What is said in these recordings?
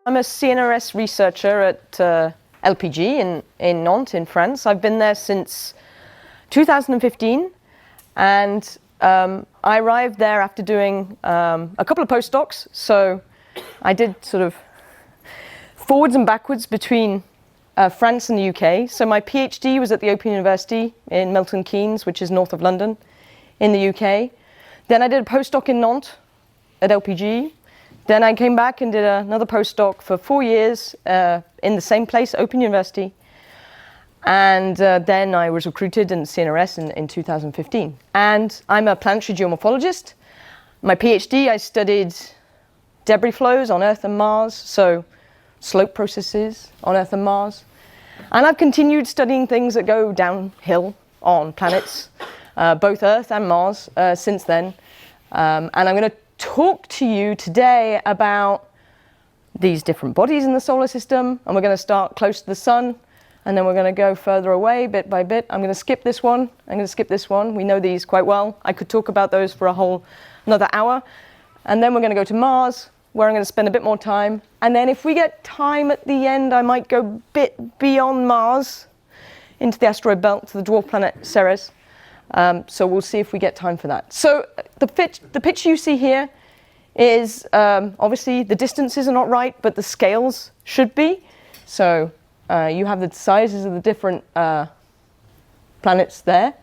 I'm a CNRS researcher at LPG in Nantes, in France. I've been there since 2015, and I arrived there after doing a couple of postdocs. So I did sort of forwards and backwards between France and the UK. So my PhD was at the Open University in Milton Keynes, which is north of London, in the UK. Then I did a postdoc in Nantes at LPG. Then I came back and did another postdoc for 4 years in the same place, Open University. And then I was recruited in CNRS in 2015. And I'm a planetary geomorphologist. My PhD, I studied debris flows on Earth and Mars, so slope processes on Earth and Mars. And I've continued studying things that go downhill on planets, both Earth and Mars, since then. And I'm going to talk to you today about these different bodies in the solar system, and we're going to start close to the sun, and then we're going to go further away bit by bit. I'm going to skip this one. I'm going to skip this one. We know these quite well. I could talk about those for another hour. And then we're going to go to Mars, where I'm going to spend a bit more time. And then if we get time at the end, I might go a bit beyond Mars into the asteroid belt to the dwarf planet Ceres. So we'll see if we get time for that. So the picture you see here is obviously the distances are not right, but the scales should be. So you have the sizes of the different planets there.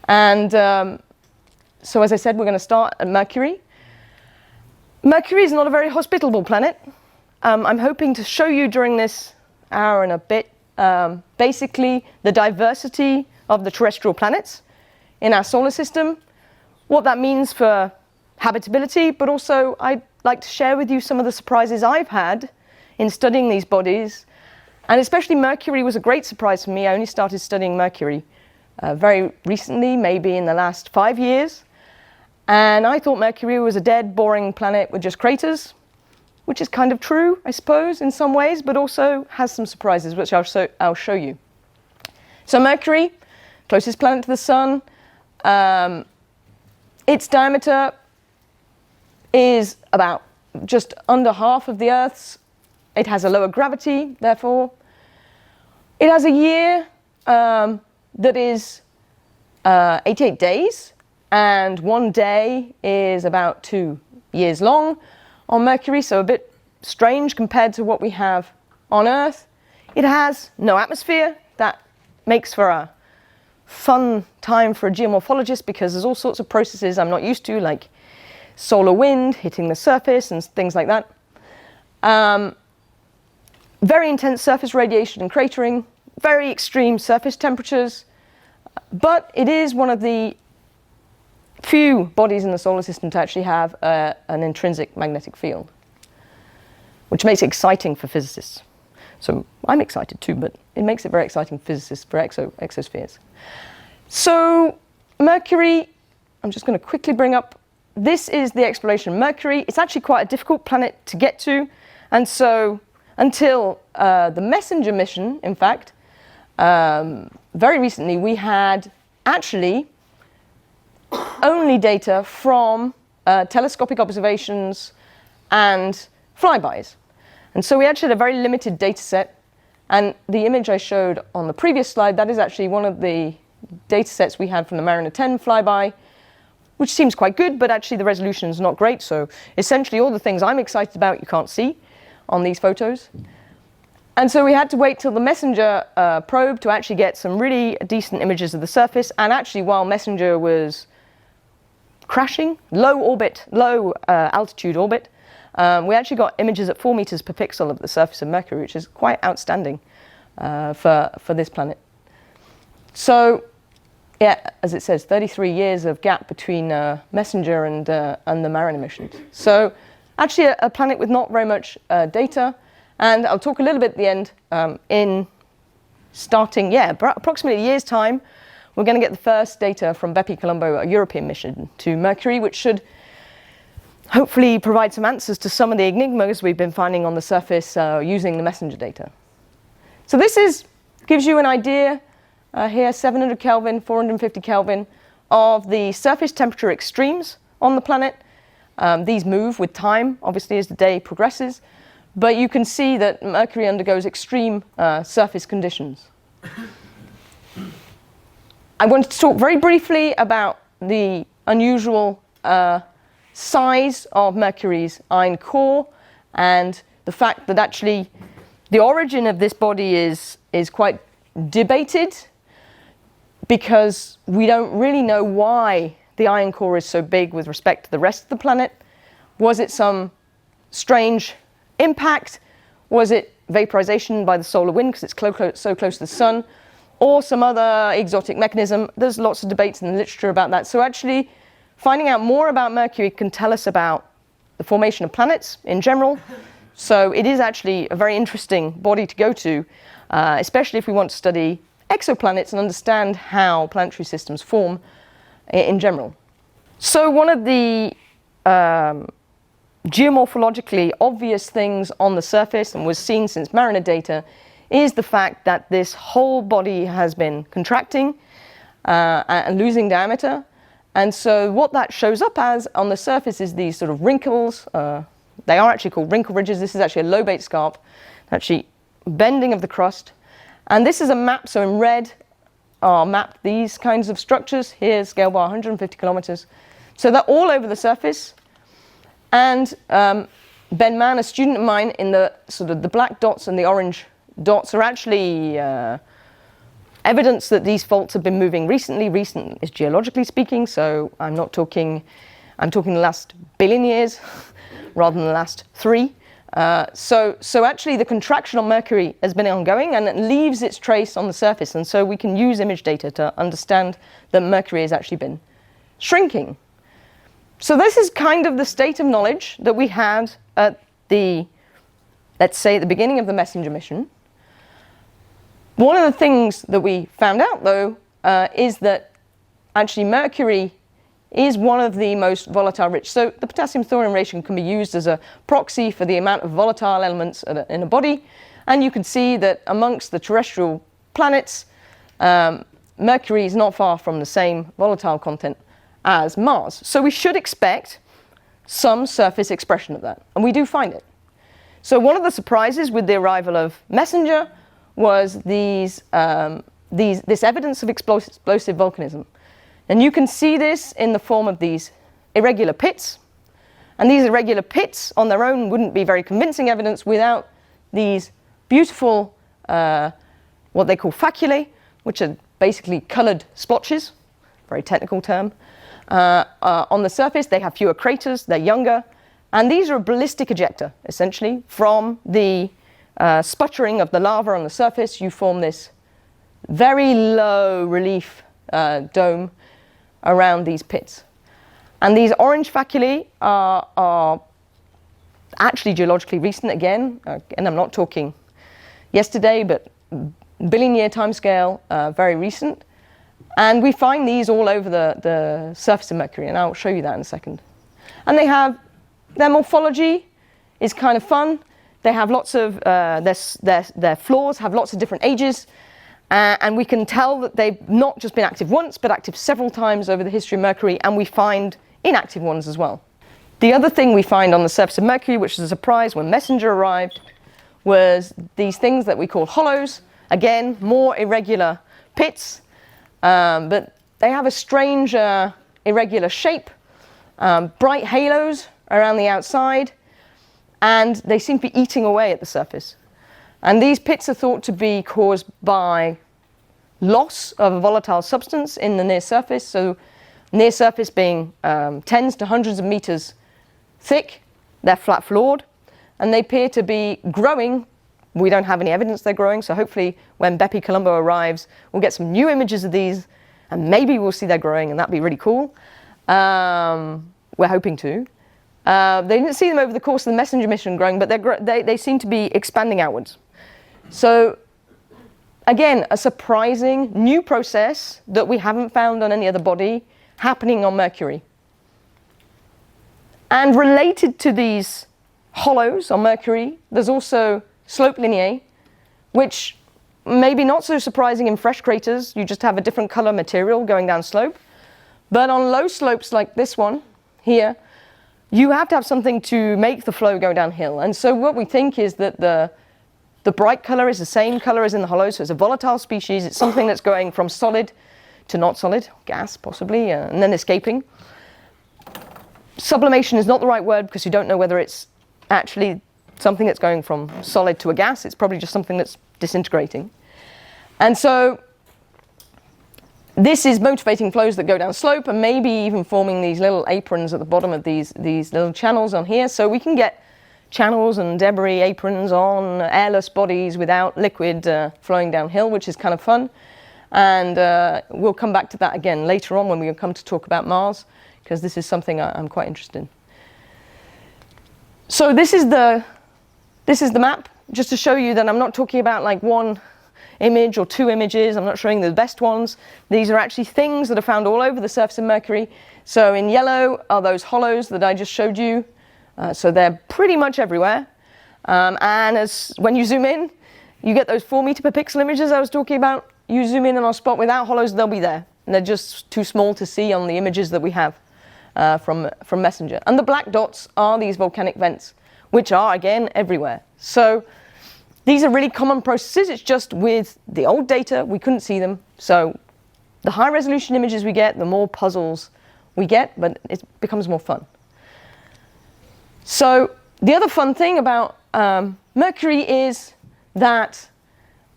And so as I said, we're going to start at Mercury. Mercury is not a very hospitable planet. I'm hoping to show you during this hour and a bit basically the diversity of the terrestrial planets in our solar system, what that means for habitability, but also I'd like to share with you some of the surprises I've had in studying these bodies. And especially Mercury was a great surprise for me. I only started studying Mercury very recently, maybe in the last 5 years. And I thought Mercury was a dead, boring planet with just craters, which is kind of true, I suppose, in some ways, but also has some surprises, which I'll show you. So Mercury, closest planet to the sun, its diameter is about just under half of the Earth's. It has a lower gravity, therefore. It has a year that is 88 days, and 1 day is about 2 years long on Mercury, so a bit strange compared to what we have on Earth. It has no atmosphere. That makes for a fun time for a geomorphologist because there's all sorts of processes I'm not used to, like solar wind hitting the surface and things like that. Very intense surface radiation and cratering, very extreme surface temperatures, but it is one of the few bodies in the solar system to actually have an intrinsic magnetic field, which makes it exciting for physicists. So I'm excited too, but it makes it very exciting for physicists for exospheres. So Mercury, I'm just going to quickly bring up, this is the exploration of Mercury. It's actually quite a difficult planet to get to, and so until the MESSENGER mission, in fact, very recently we had actually only data from telescopic observations and flybys. And so we actually had a very limited data set, and the image I showed on the previous slide, that is actually one of the data sets we had from the Mariner 10 flyby, which seems quite good, but actually the resolution is not great. So essentially all the things I'm excited about you can't see on these photos. And so we had to wait till the MESSENGER probe to actually get some really decent images of the surface. And actually while MESSENGER was crashing, low altitude orbit, we actually got images at 4 meters per pixel of the surface of Mercury, which is quite outstanding for this planet. So, yeah, as it says, 33 years of gap between MESSENGER and the Mariner missions. So, actually a planet with not very much data, and I'll talk a little bit at the end in starting, approximately a year's time, we're going to get the first data from Bepi-Colombo, a European mission to Mercury, which should hopefully provide some answers to some of the enigmas we've been finding on the surface using the MESSENGER data. So this gives you an idea here, 700 Kelvin, 450 Kelvin, of the surface temperature extremes on the planet. These move with time, obviously, as the day progresses. but you can see that Mercury undergoes extreme surface conditions. I wanted to talk very briefly about the unusual size of Mercury's iron core, and the fact that actually the origin of this body is quite debated, because we don't really know why the iron core is so big with respect to the rest of the planet. Was it some strange impact? Was it vaporization by the solar wind because it's so close to the sun? Or some other exotic mechanism? There's lots of debates in the literature about that. So actually, finding out more about Mercury can tell us about the formation of planets in general. So it is actually a very interesting body to go to, especially if we want to study exoplanets and understand how planetary systems form in general. So one of the geomorphologically obvious things on the surface, and was seen since Mariner data, is the fact that this whole body has been contracting and losing diameter. And so what that shows up as on the surface is these sort of wrinkles. They are actually called wrinkle ridges. This is actually a lobate scarp, actually bending of the crust. And this is a map, so in red are mapped these kinds of structures. Here's scale bar 150 kilometers. So they're all over the surface. And Ben Mann, a student of mine, in the sort of the black dots and the orange dots are actually evidence that these faults have been moving recently. Recent is geologically speaking, so I'm talking the last billion years rather than the last 3. So actually the contraction on Mercury has been ongoing, and it leaves its trace on the surface. And so we can use image data to understand that Mercury has actually been shrinking. So this is kind of the state of knowledge that we had at the, let's say, at the beginning of the MESSENGER mission. One of the things that we found out, though, is that actually Mercury is one of the most volatile rich. So the potassium-thorium ratio can be used as a proxy for the amount of volatile elements in a body. And you can see that amongst the terrestrial planets, Mercury is not far from the same volatile content as Mars. So we should expect some surface expression of that. And we do find it. So one of the surprises with the arrival of MESSENGER was this evidence of explosive volcanism. And you can see this in the form of these irregular pits. And these irregular pits on their own wouldn't be very convincing evidence without these beautiful, what they call faculae, which are basically colored splotches, very technical term. On the surface, they have fewer craters, they're younger. And these are a ballistic ejecta, essentially. From the sputtering of the lava on the surface, you form this very low relief dome around these pits. And these orange faculae are actually geologically recent again, and I'm not talking yesterday, but billion-year timescale, very recent. And we find these all over the surface of Mercury, and I'll show you that in a second. And their morphology is kind of fun. They have lots of, their floors have lots of different ages. And we can tell that they've not just been active once, but active several times over the history of Mercury, and we find inactive ones as well. The other thing we find on the surface of Mercury, which is a surprise when MESSENGER arrived, was these things that we call hollows. Again, more irregular pits, but they have a strange irregular shape, bright halos around the outside, and they seem to be eating away at the surface. And these pits are thought to be caused by loss of a volatile substance in the near surface. So near surface being tens to hundreds of meters thick, they're flat floored, and they appear to be growing. We don't have any evidence they're growing, so hopefully when Bepi Colombo arrives, we'll get some new images of these, and maybe we'll see they're growing, and that'd be really cool. We're hoping to. They didn't see them over the course of the MESSENGER mission growing, but they seem to be expanding outwards. So again, a surprising new process that we haven't found on any other body happening on Mercury. And related to these hollows on Mercury, there's also slope lineae, which may be not so surprising in fresh craters. You just have a different color material going down slope. But on low slopes like this one here, you have to have something to make the flow go downhill. And so what we think is that the bright color is the same color as in the hollow, so it's a volatile species. It's something that's going from solid to not solid, gas possibly, and then escaping. Sublimation is not the right word because you don't know whether it's actually something that's going from solid to a gas. It's probably just something that's disintegrating. And so this is motivating flows that go down slope and maybe even forming these little aprons at the bottom of these little channels on here. So we can get channels and debris aprons on airless bodies without liquid flowing downhill, which is kind of fun. And we'll come back to that again later on when we come to talk about Mars, because this is something I'm quite interested in. So this is the map, just to show you that I'm not talking about like one image or two images. I'm not showing the best ones. These are actually things that are found all over the surface of Mercury. So in yellow are those hollows that I just showed you. So they're pretty much everywhere. And when you zoom in, you get those 4 meter per pixel images I was talking about. You zoom in on a spot without hollows, they'll be there. And they're just too small to see on the images that we have from Messenger. And the black dots are these volcanic vents, which are, again, everywhere. So these are really common processes. It's just with the old data, we couldn't see them. So the high resolution images we get, the more puzzles we get, but it becomes more fun. So the other fun thing about Mercury is that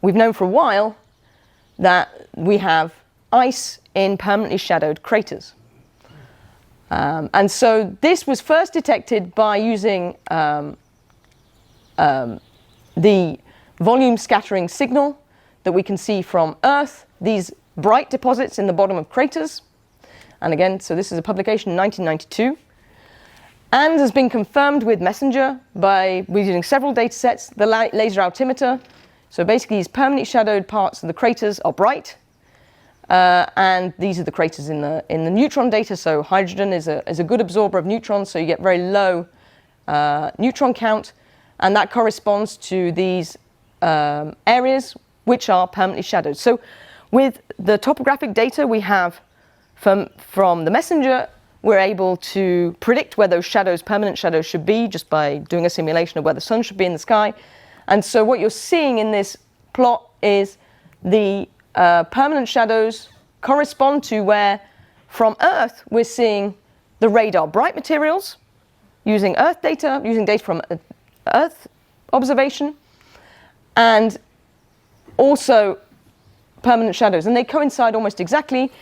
we've known for a while that we have ice in permanently shadowed craters. And so this was first detected by using the volume scattering signal that we can see from Earth, these bright deposits in the bottom of craters. And again, so this is a publication in 1992. And has been confirmed with Messenger by using several data sets, the laser altimeter. So basically, these permanently shadowed parts of the craters are bright. And these are the craters in the neutron data. So hydrogen is a good absorber of neutrons, so you get very low neutron count. And that corresponds to these areas which are permanently shadowed. So with the topographic data we have from the Messenger, we're able to predict where those shadows, permanent shadows, should be just by doing a simulation of where the sun should be in the sky. And so what you're seeing in this plot is the permanent shadows correspond to where, from Earth, we're seeing the radar bright materials using Earth data, using data from Earth observation, and also permanent shadows. And they coincide almost exactly.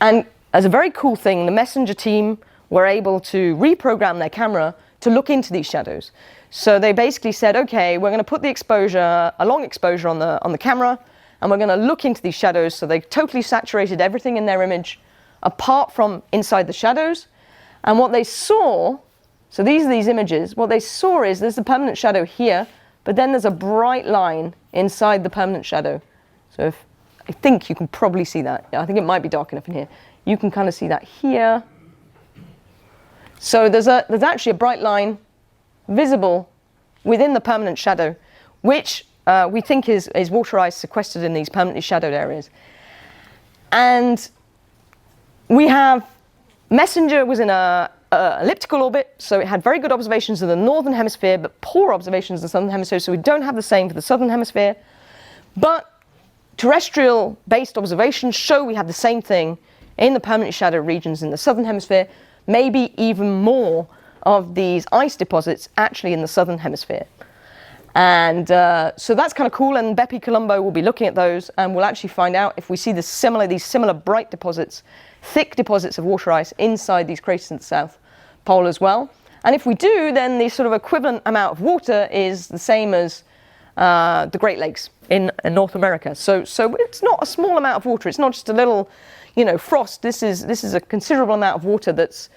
And as a very cool thing, the Messenger team were able to reprogram their camera to look into these shadows. So they basically said, okay, we're going to put the exposure, a long exposure on the camera, and we're going to look into these shadows. So they totally saturated everything in their image apart from inside the shadows. And what they saw, so these are these images, what they saw is there's a permanent shadow here, but then there's a bright line inside the permanent shadow. So I think you can probably see that. I think it might be dark enough in here. You can kind of see that here. So there's actually a bright line visible within the permanent shadow, which we think is water ice sequestered in these permanently shadowed areas. And we have Messenger was in a elliptical orbit, so it had very good observations of the northern hemisphere, but poor observations of the southern hemisphere, so we don't have the same for the southern hemisphere. But terrestrial-based observations show we have the same thing in the permanently shadowed regions in the southern hemisphere, maybe even more of these ice deposits actually in the southern hemisphere. And so that's kind of cool, and Bepi Colombo will be looking at those, and we'll actually find out if we see these similar bright deposits, thick deposits of water ice inside these craters in the South Pole as well. And if we do, then the sort of equivalent amount of water is the same as the Great Lakes in North America. So it's not a small amount of water. It's not just a little, frost. This is a considerable amount of water that's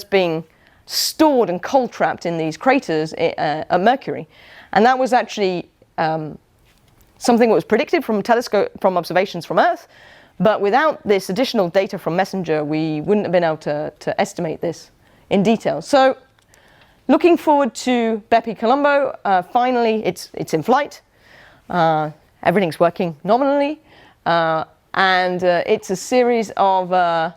being stored and cold trapped in these craters at Mercury. And that was actually something that was predicted from observations from Earth. But without this additional data from Messenger, we wouldn't have been able to estimate this in detail. So looking forward to Bepi Colombo. Finally, it's in flight. Everything's working nominally. And it's a series of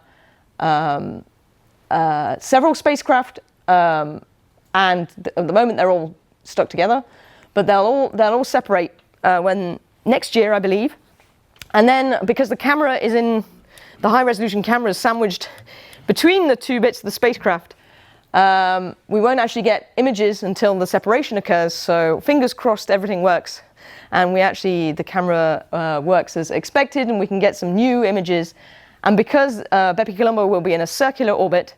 several spacecraft, and at the moment they're all stuck together, but they'll all separate when next year, I believe. And then because the camera is in, the high resolution camera is sandwiched between the two bits of the spacecraft, we won't actually get images until the separation occurs. So fingers crossed everything works, and the camera works as expected, and we can get some new images. And because Bepi-Colombo will be in a circular orbit,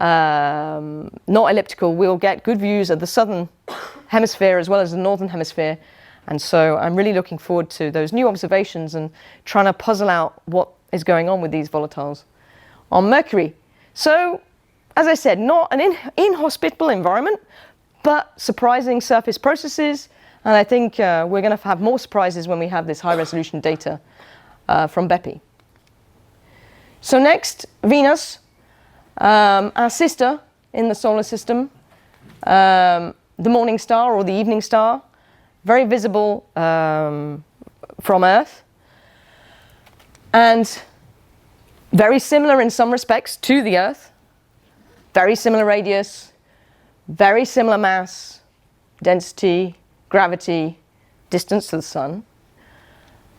not elliptical, we'll get good views of the southern hemisphere as well as the northern hemisphere. And so I'm really looking forward to those new observations and trying to puzzle out what is going on with these volatiles on Mercury. So, as I said, not an inhospitable environment, but surprising surface processes. And I think we're going to have more surprises when we have this high-resolution data from Bepi. So next, Venus, our sister in the solar system, the morning star or the evening star, very visible from Earth, and very similar in some respects to the Earth, very similar radius, very similar mass, density, gravity, distance to the Sun,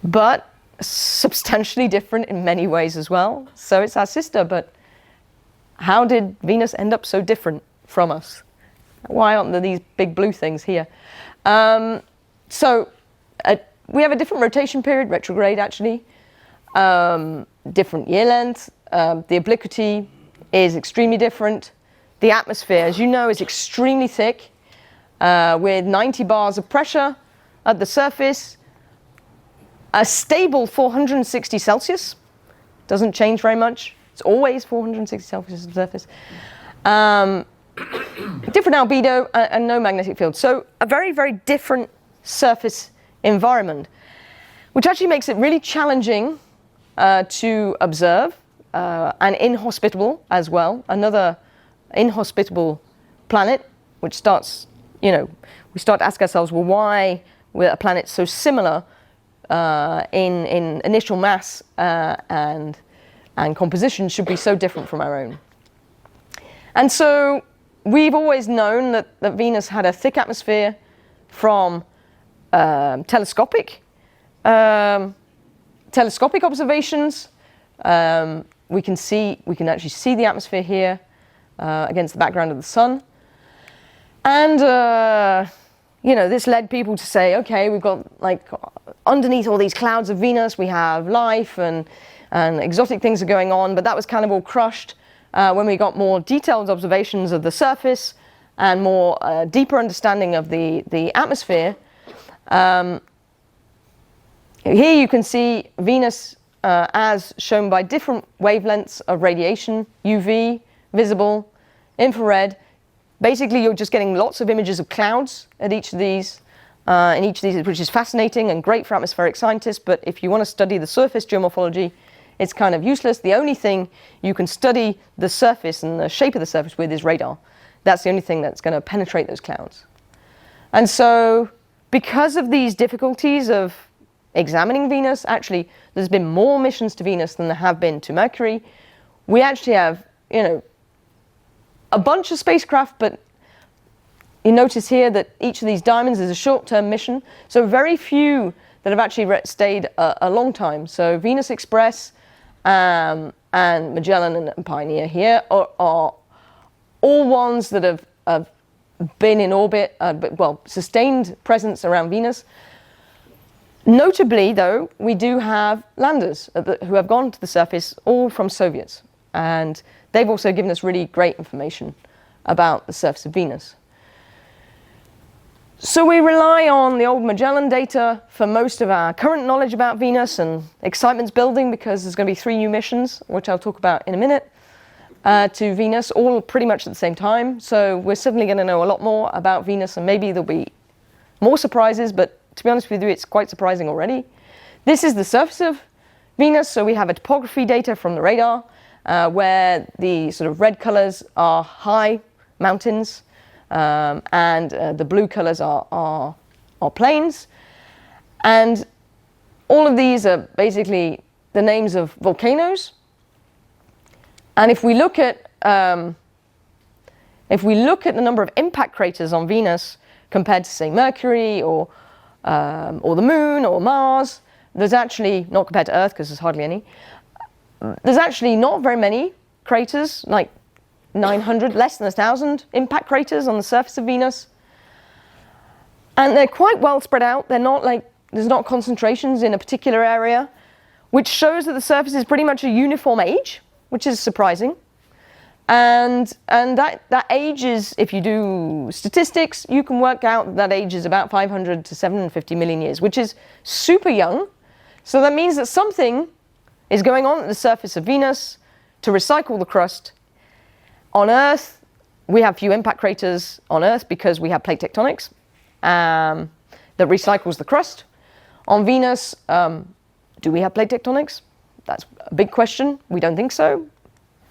but substantially different in many ways as well. So it's our sister, but how did Venus end up so different from us? Why aren't there these big blue things here? We have a different rotation period, retrograde actually, different year length, the obliquity is extremely different. The atmosphere, as you know, is extremely thick, with 90 bars of pressure at the surface, a stable 460 Celsius, doesn't change very much, it's always 460 Celsius at the surface. Different albedo and no magnetic field. So a very, very different surface environment, which actually makes it really challenging to observe and inhospitable as well. Another inhospitable planet, which starts, we start to ask ourselves, well, why we're a planet so similar in initial mass and composition should be so different from our own. And so we've always known that Venus had a thick atmosphere from telescopic observations. We can actually see the atmosphere here against the background of the Sun. And this led people to say, okay, we've got underneath all these clouds of Venus, we have life and exotic things are going on, but that was kind of all crushed when we got more detailed observations of the surface and more deeper understanding of the atmosphere. Here you can see Venus as shown by different wavelengths of radiation, UV, visible, infrared. Basically, you're just getting lots of images of clouds at each of these, which is fascinating and great for atmospheric scientists. But if you want to study the surface geomorphology, it's kind of useless. The only thing you can study the surface and the shape of the surface with is radar. That's the only thing that's going to penetrate those clouds. And so, because of these difficulties of examining Venus, actually, there's been more missions to Venus than there have been to Mercury. We actually have, a bunch of spacecraft, but you notice here that each of these diamonds is a short-term mission. So very few that have actually stayed a long time. So Venus Express and Magellan and Pioneer here are all ones that have been in orbit, sustained presence around Venus. Notably, though, we do have landers who have gone to the surface, all from Soviets. And they've also given us really great information about the surface of Venus. So we rely on the old Magellan data for most of our current knowledge about Venus, and excitement's building because there's going to be 3 new missions, which I'll talk about in a minute, to Venus, all pretty much at the same time. So we're suddenly going to know a lot more about Venus, and maybe there'll be more surprises, but to be honest with you, it's quite surprising already. This is the surface of Venus, so we have a topography data from the radar, where the sort of red colors are high mountains, and the blue colors are plains. And all of these are basically the names of volcanoes. And if we look at if we look at the number of impact craters on Venus compared to, say, Mercury or the Moon or Mars, there's actually, not compared to Earth because there's hardly any, there's actually not very many craters, like 900, less than 1,000 impact craters on the surface of Venus. And they're quite well spread out. They're not like, there's not concentrations in a particular area, which shows that the surface is pretty much a uniform age, which is surprising. And that age is, if you do statistics, you can work out that age is about 500 to 750 million years, which is super young. So that means that something is going on at the surface of Venus to recycle the crust. On Earth, we have few impact craters on Earth because we have plate tectonics that recycles the crust. On Venus, do we have plate tectonics? That's a big question. We don't think so.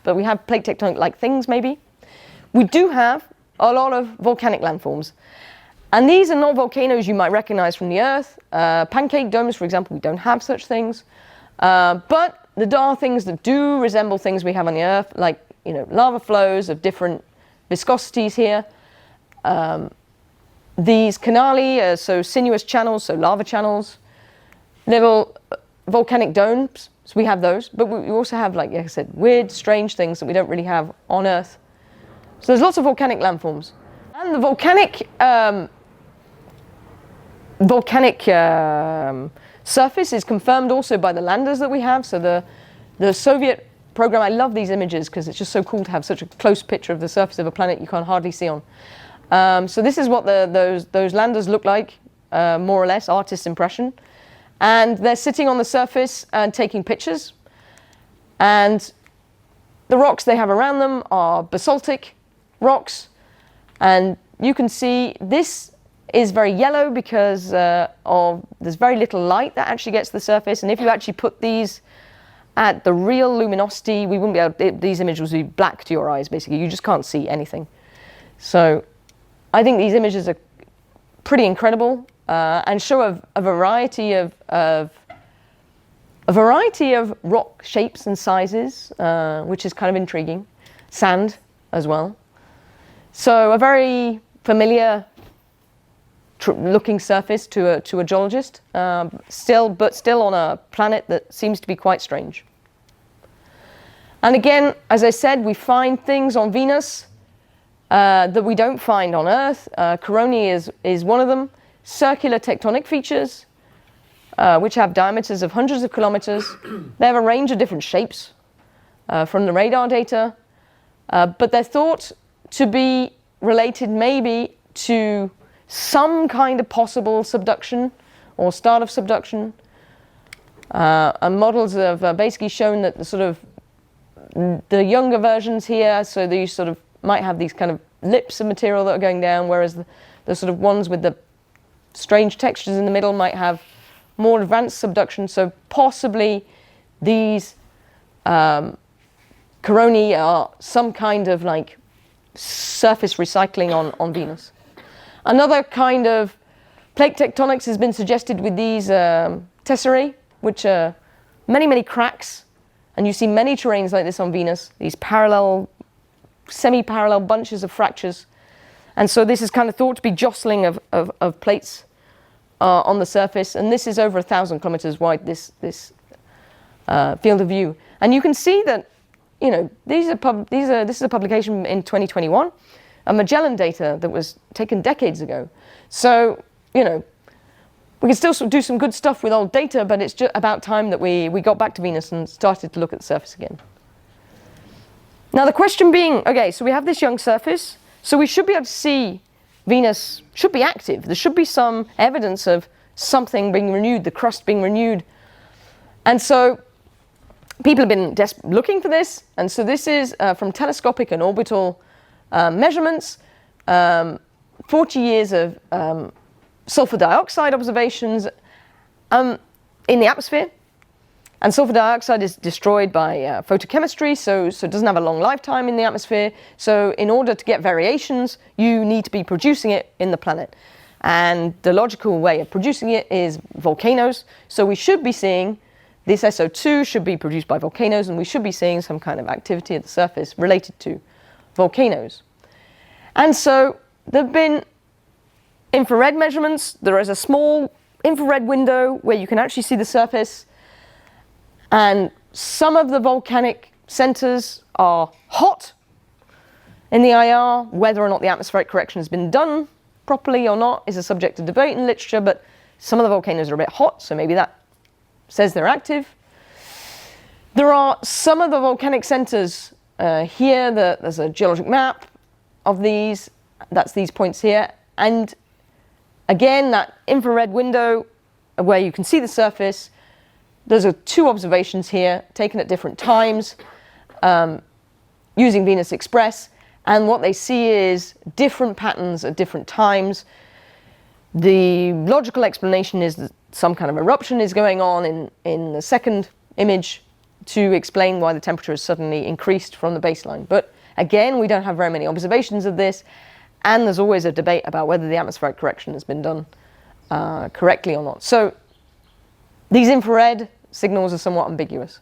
But we have plate tectonic-like things, maybe. We do have a lot of volcanic landforms. And these are not volcanoes you might recognize from the Earth. Pancake domes, for example, we don't have such things. But there are things that do resemble things we have on the Earth, like lava flows of different viscosities here. These canali are so sinuous channels, so lava channels. Little volcanic domes, so we have those. But we also have, like I said, weird, strange things that we don't really have on Earth. So there's lots of volcanic landforms. And the volcanic surface is confirmed also by the landers that we have. So the Soviet program, I love these images because it's just so cool to have such a close picture of the surface of a planet you can't hardly see on. So this is what those landers look like, more or less, artist's impression. And they're sitting on the surface and taking pictures. And the rocks they have around them are basaltic rocks. And you can see this is very yellow because there's very little light that actually gets to the surface. And if you actually put these at the real luminosity, we wouldn't be able, these images would be black to your eyes, basically. You just can't see anything. So I think these images are pretty incredible and show a variety of rock shapes and sizes, which is kind of intriguing. Sand as well. So a very familiar looking surface to a geologist, but still on a planet that seems to be quite strange. And again, as I said, we find things on Venus that we don't find on Earth. Coronae is one of them. Circular tectonic features, which have diameters of hundreds of kilometers. They have a range of different shapes from the radar data, but they're thought to be related maybe to some kind of possible subduction or start of subduction. And models have basically shown that the younger versions here, so these sort of might have these kind of lips of material that are going down, whereas the sort of ones with the strange textures in the middle might have more advanced subduction. So possibly these coronae are some kind of like surface recycling on Venus. Another kind of plate tectonics has been suggested with these tesserae, which are many, many cracks. And you see many terrains like this on Venus, these parallel, semi-parallel bunches of fractures. And so this is kind of thought to be jostling of plates on the surface. And this is over 1,000 kilometers wide, this field of view. And you can see that, this is a publication in 2021, a Magellan data that was taken decades ago. So, we can still do some good stuff with old data, but it's just about time that we got back to Venus and started to look at the surface again. Now the question being, okay, so we have this young surface, so we should be able to see Venus should be active. There should be some evidence of something being renewed, the crust being renewed. And so people have been looking for this, and so this is from telescopic and orbital measurements, 40 years of sulfur dioxide observations in the atmosphere. And sulfur dioxide is destroyed by photochemistry, so it doesn't have a long lifetime in the atmosphere. So in order to get variations, you need to be producing it in the planet. And the logical way of producing it is volcanoes. So we should be seeing this SO2 should be produced by volcanoes, and we should be seeing some kind of activity at the surface related to volcanoes. And so there have been infrared measurements. There is a small infrared window where you can actually see the surface, and some of the volcanic centers are hot in the IR. Whether or not the atmospheric correction has been done properly or not is a subject of debate in literature, but some of the volcanoes are a bit hot, so maybe that says they're active. There are some of the volcanic centers here. There's a geologic map of these. That's these points here. And again, that infrared window where you can see the surface, those are two observations here taken at different times using Venus Express. And what they see is different patterns at different times. The logical explanation is that some kind of eruption is going on in the second image to explain why the temperature has suddenly increased from the baseline. But again, we don't have very many observations of this, and there's always a debate about whether the atmospheric correction has been done correctly or not. So these infrared signals are somewhat ambiguous.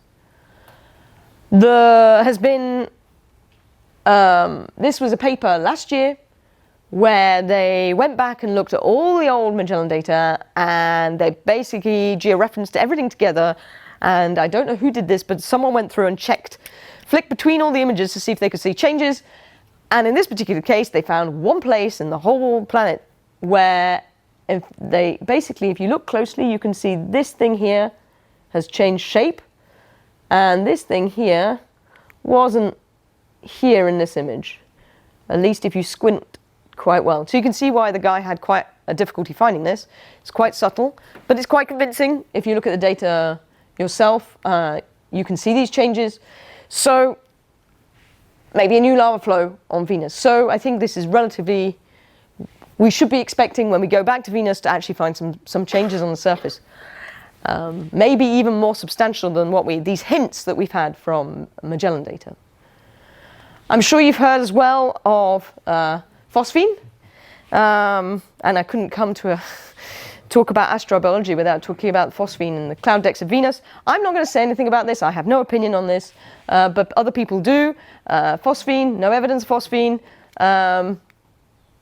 There has been, this was a paper last year where they went back and looked at all the old Magellan data, and they basically georeferenced everything together. And I don't know who did this, but someone went through and flicked between all the images to see if they could see changes. And in this particular case, they found one place in the whole planet where if you look closely, you can see this thing here has changed shape, and this thing here wasn't here in this image, at least if you squint quite well. So you can see why the guy had quite a difficulty finding this. It's quite subtle, but it's quite convincing. If you look at the data yourself, you can see these changes. So maybe a new lava flow on Venus. So I think this is relatively, we should be expecting when we go back to Venus to actually find some changes on the surface. Maybe even more substantial than these hints that we've had from Magellan data. I'm sure you've heard as well of phosphine, and I couldn't come to talk about astrobiology without talking about phosphine and the cloud decks of Venus. I'm not going to say anything about this. I have no opinion on this, but other people do. Phosphine, no evidence of phosphine.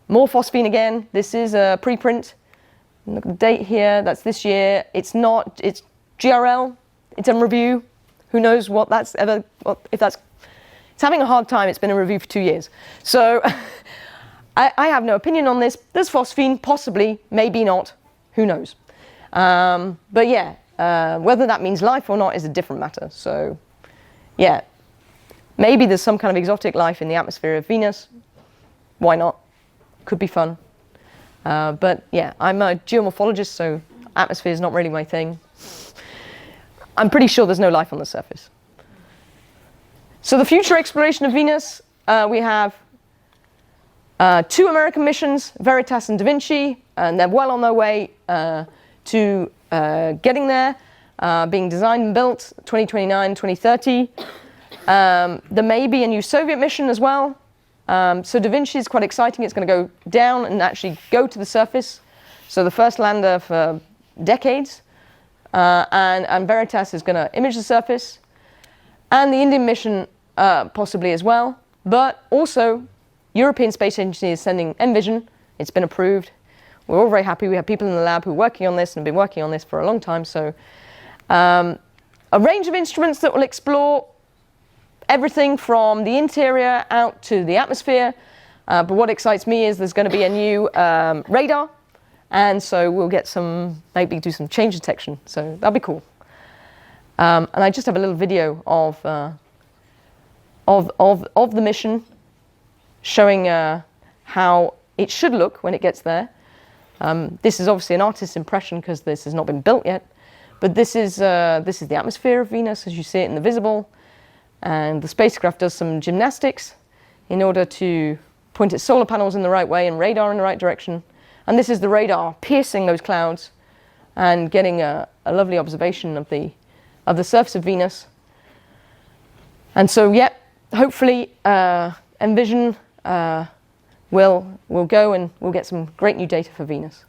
More phosphine again. This is a preprint. Look at the date here. That's this year. It's GRL. It's in review. Who knows if that's. It's having a hard time. It's been in review for 2 years. So I have no opinion on this. There's phosphine, possibly, maybe not. Who knows? But yeah, whether that means life or not is a different matter. So yeah, maybe there's some kind of exotic life in the atmosphere of Venus. Why not? Could be fun. But yeah, I'm a geomorphologist, so atmosphere is not really my thing. I'm pretty sure there's no life on the surface. So the future exploration of Venus, we have 2 American missions, Veritas and Da Vinci, and they're well on their way to getting there, being designed and built 2029, 2030. There may be a new Soviet mission as well. So Da Vinci is quite exciting. It's going to go down and actually go to the surface. So the first lander for decades. And Veritas is going to image the surface. And the Indian mission possibly as well. But also, European Space Agency is sending Envision. It's been approved. We're all very happy. We have people in the lab who are working on this and have been working on this for a long time. So a range of instruments that will explore everything from the interior out to the atmosphere. But what excites me is there's going to be a new radar. And so we'll get maybe do some change detection. So that'll be cool. And I just have a little video of the mission showing how it should look when it gets there. This is obviously an artist's impression because this has not been built yet. But this is the atmosphere of Venus as you see it in the visible. And the spacecraft does some gymnastics in order to point its solar panels in the right way and radar in the right direction. And this is the radar piercing those clouds and getting a lovely observation of the surface of Venus. And so, yeah, hopefully Envision will go and we'll get some great new data for Venus.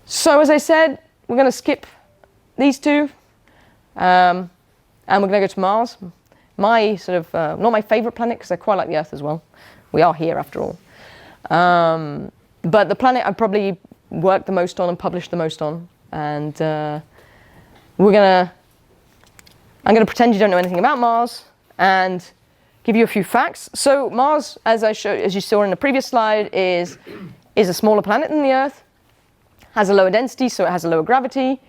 So as I said, we're going to skip these two. And we're going to go to Mars. My sort of, not my favorite planet, because I quite like the Earth as well. We are here after all. But the planet I probably worked the most on and published the most on. And I'm going to pretend you don't know anything about Mars and give you a few facts. So Mars, as you saw in the previous slide, is a smaller planet than the Earth, has a lower density, so it has a lower gravity.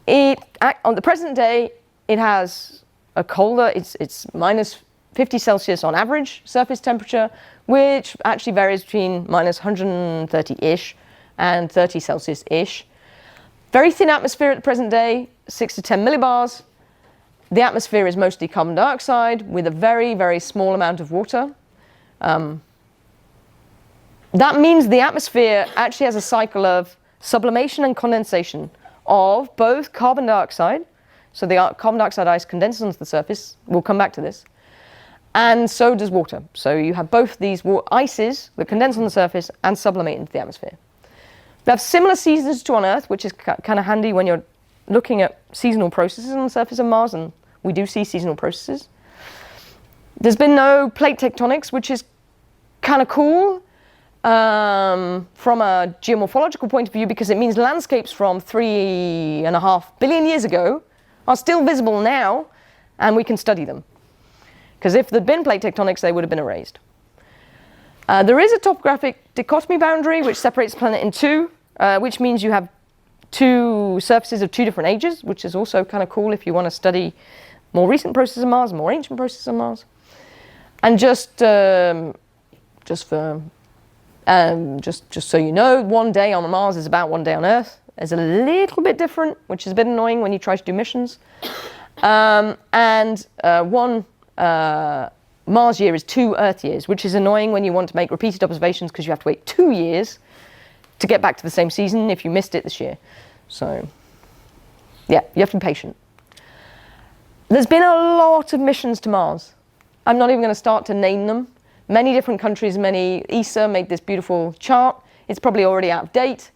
On the present day, it has a colder, it's minus 50 Celsius on average surface temperature, which actually varies between minus 130-ish and 30 Celsius-ish. Very thin atmosphere at the present day, 6 to 10 millibars. The atmosphere is mostly carbon dioxide with a very, very small amount of water. That means the atmosphere actually has a cycle of sublimation and condensation of both carbon dioxide, so the carbon dioxide ice condenses onto the surface, we'll come back to this, and so does water. So you have both these ices that condense on the surface and sublimate into the atmosphere. They have similar seasons to on Earth, which is kind of handy when you're looking at seasonal processes on the surface of Mars, and we do see seasonal processes. There's been no plate tectonics, which is kind of cool from a geomorphological point of view, because it means landscapes from 3.5 billion years ago are still visible now, and we can study them. Because if there'd been plate tectonics, they would have been erased. There is a topographic dichotomy boundary which separates the planet in two, which means you have two surfaces of two different ages, which is also kind of cool if you want to study more recent processes of Mars, more ancient processes of Mars. And just so you know, 1 day on Mars is about 1 day on Earth. It's a little bit different, which is a bit annoying when you try to do missions. One Mars year is 2 Earth years, which is annoying when you want to make repeated observations because you have to wait 2 years to get back to the same season if you missed it this year. So, yeah, you have to be patient. There's been a lot of missions to Mars. I'm not even going to start to name them. Many different countries, ESA made this beautiful chart. It's probably already out of date.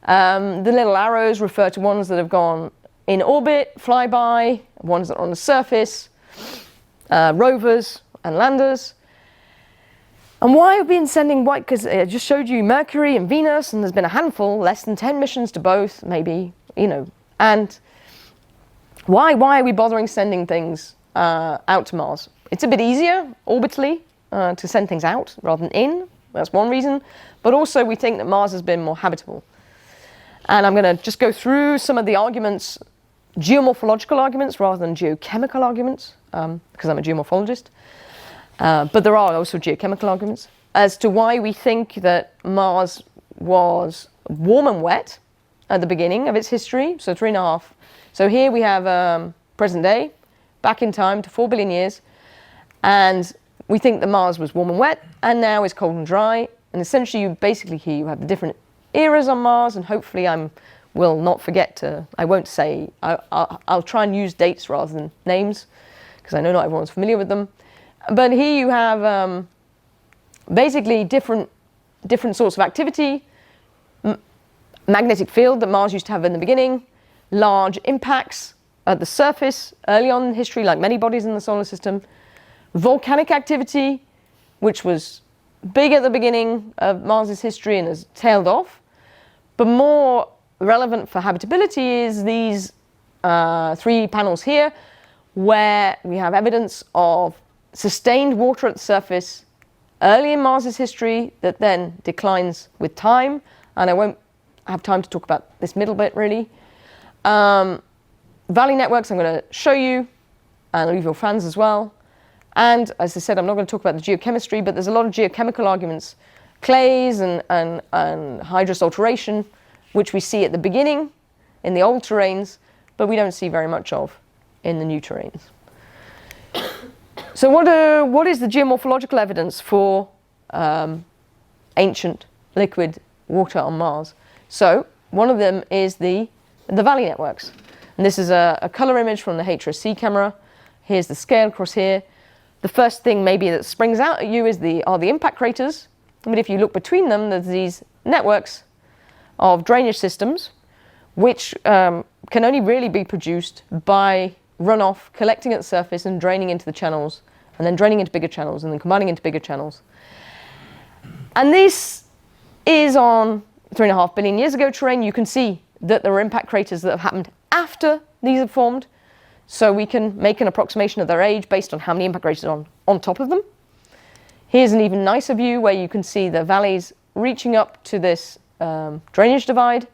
The little arrows refer to ones that have gone in orbit, flyby, ones that are on the surface, rovers and landers. And why have we been sending white? Because I just showed you Mercury and Venus, and there's been a handful, less than 10 missions to both, maybe, And why are we bothering sending things out to Mars? It's a bit easier orbitally to send things out rather than in. That's one reason. But also we think that Mars has been more habitable. And I'm going to just go through some of the arguments, geomorphological arguments rather than geochemical arguments, because I'm a geomorphologist. But there are also geochemical arguments as to why we think that Mars was warm and wet at the beginning of its history, so 3.5. So here we have present day, back in time to 4 billion years, and we think that Mars was warm and wet, and now is cold and dry. And essentially, here you have the different eras on Mars, and hopefully will not forget to, I won't say, I'll try and use dates rather than names, because I know not everyone's familiar with them. But here you have basically different sorts of activity, magnetic field that Mars used to have in the beginning, large impacts at the surface early on in history, like many bodies in the solar system, volcanic activity, which was big at the beginning of Mars's history and has tailed off. But more relevant for habitability is these 3 panels here, where we have evidence of sustained water at the surface early in Mars's history that then declines with time. And I won't have time to talk about this middle bit, really. Valley networks I'm going to show you, and alluvial fans as well. And as I said, I'm not going to talk about the geochemistry, but there's a lot of geochemical arguments, clays and hydrous alteration, which we see at the beginning in the old terrains, but we don't see very much of in the new terrains. So what is the geomorphological evidence for ancient liquid water on Mars? So one of them is the valley networks. And this is a color image from the HRSC camera. Here's the scale across here. The first thing maybe that springs out at you are the impact craters. But if you look between them, there's these networks of drainage systems, which can only really be produced by runoff collecting at the surface and draining into the channels, and then draining into bigger channels, and then combining into bigger channels. And this is on 3.5 billion years ago terrain. You can see that there are impact craters that have happened after these have formed, so we can make an approximation of their age based on how many impact craters are on top of them. Here's an even nicer view where you can see the valleys reaching up to this drainage divide.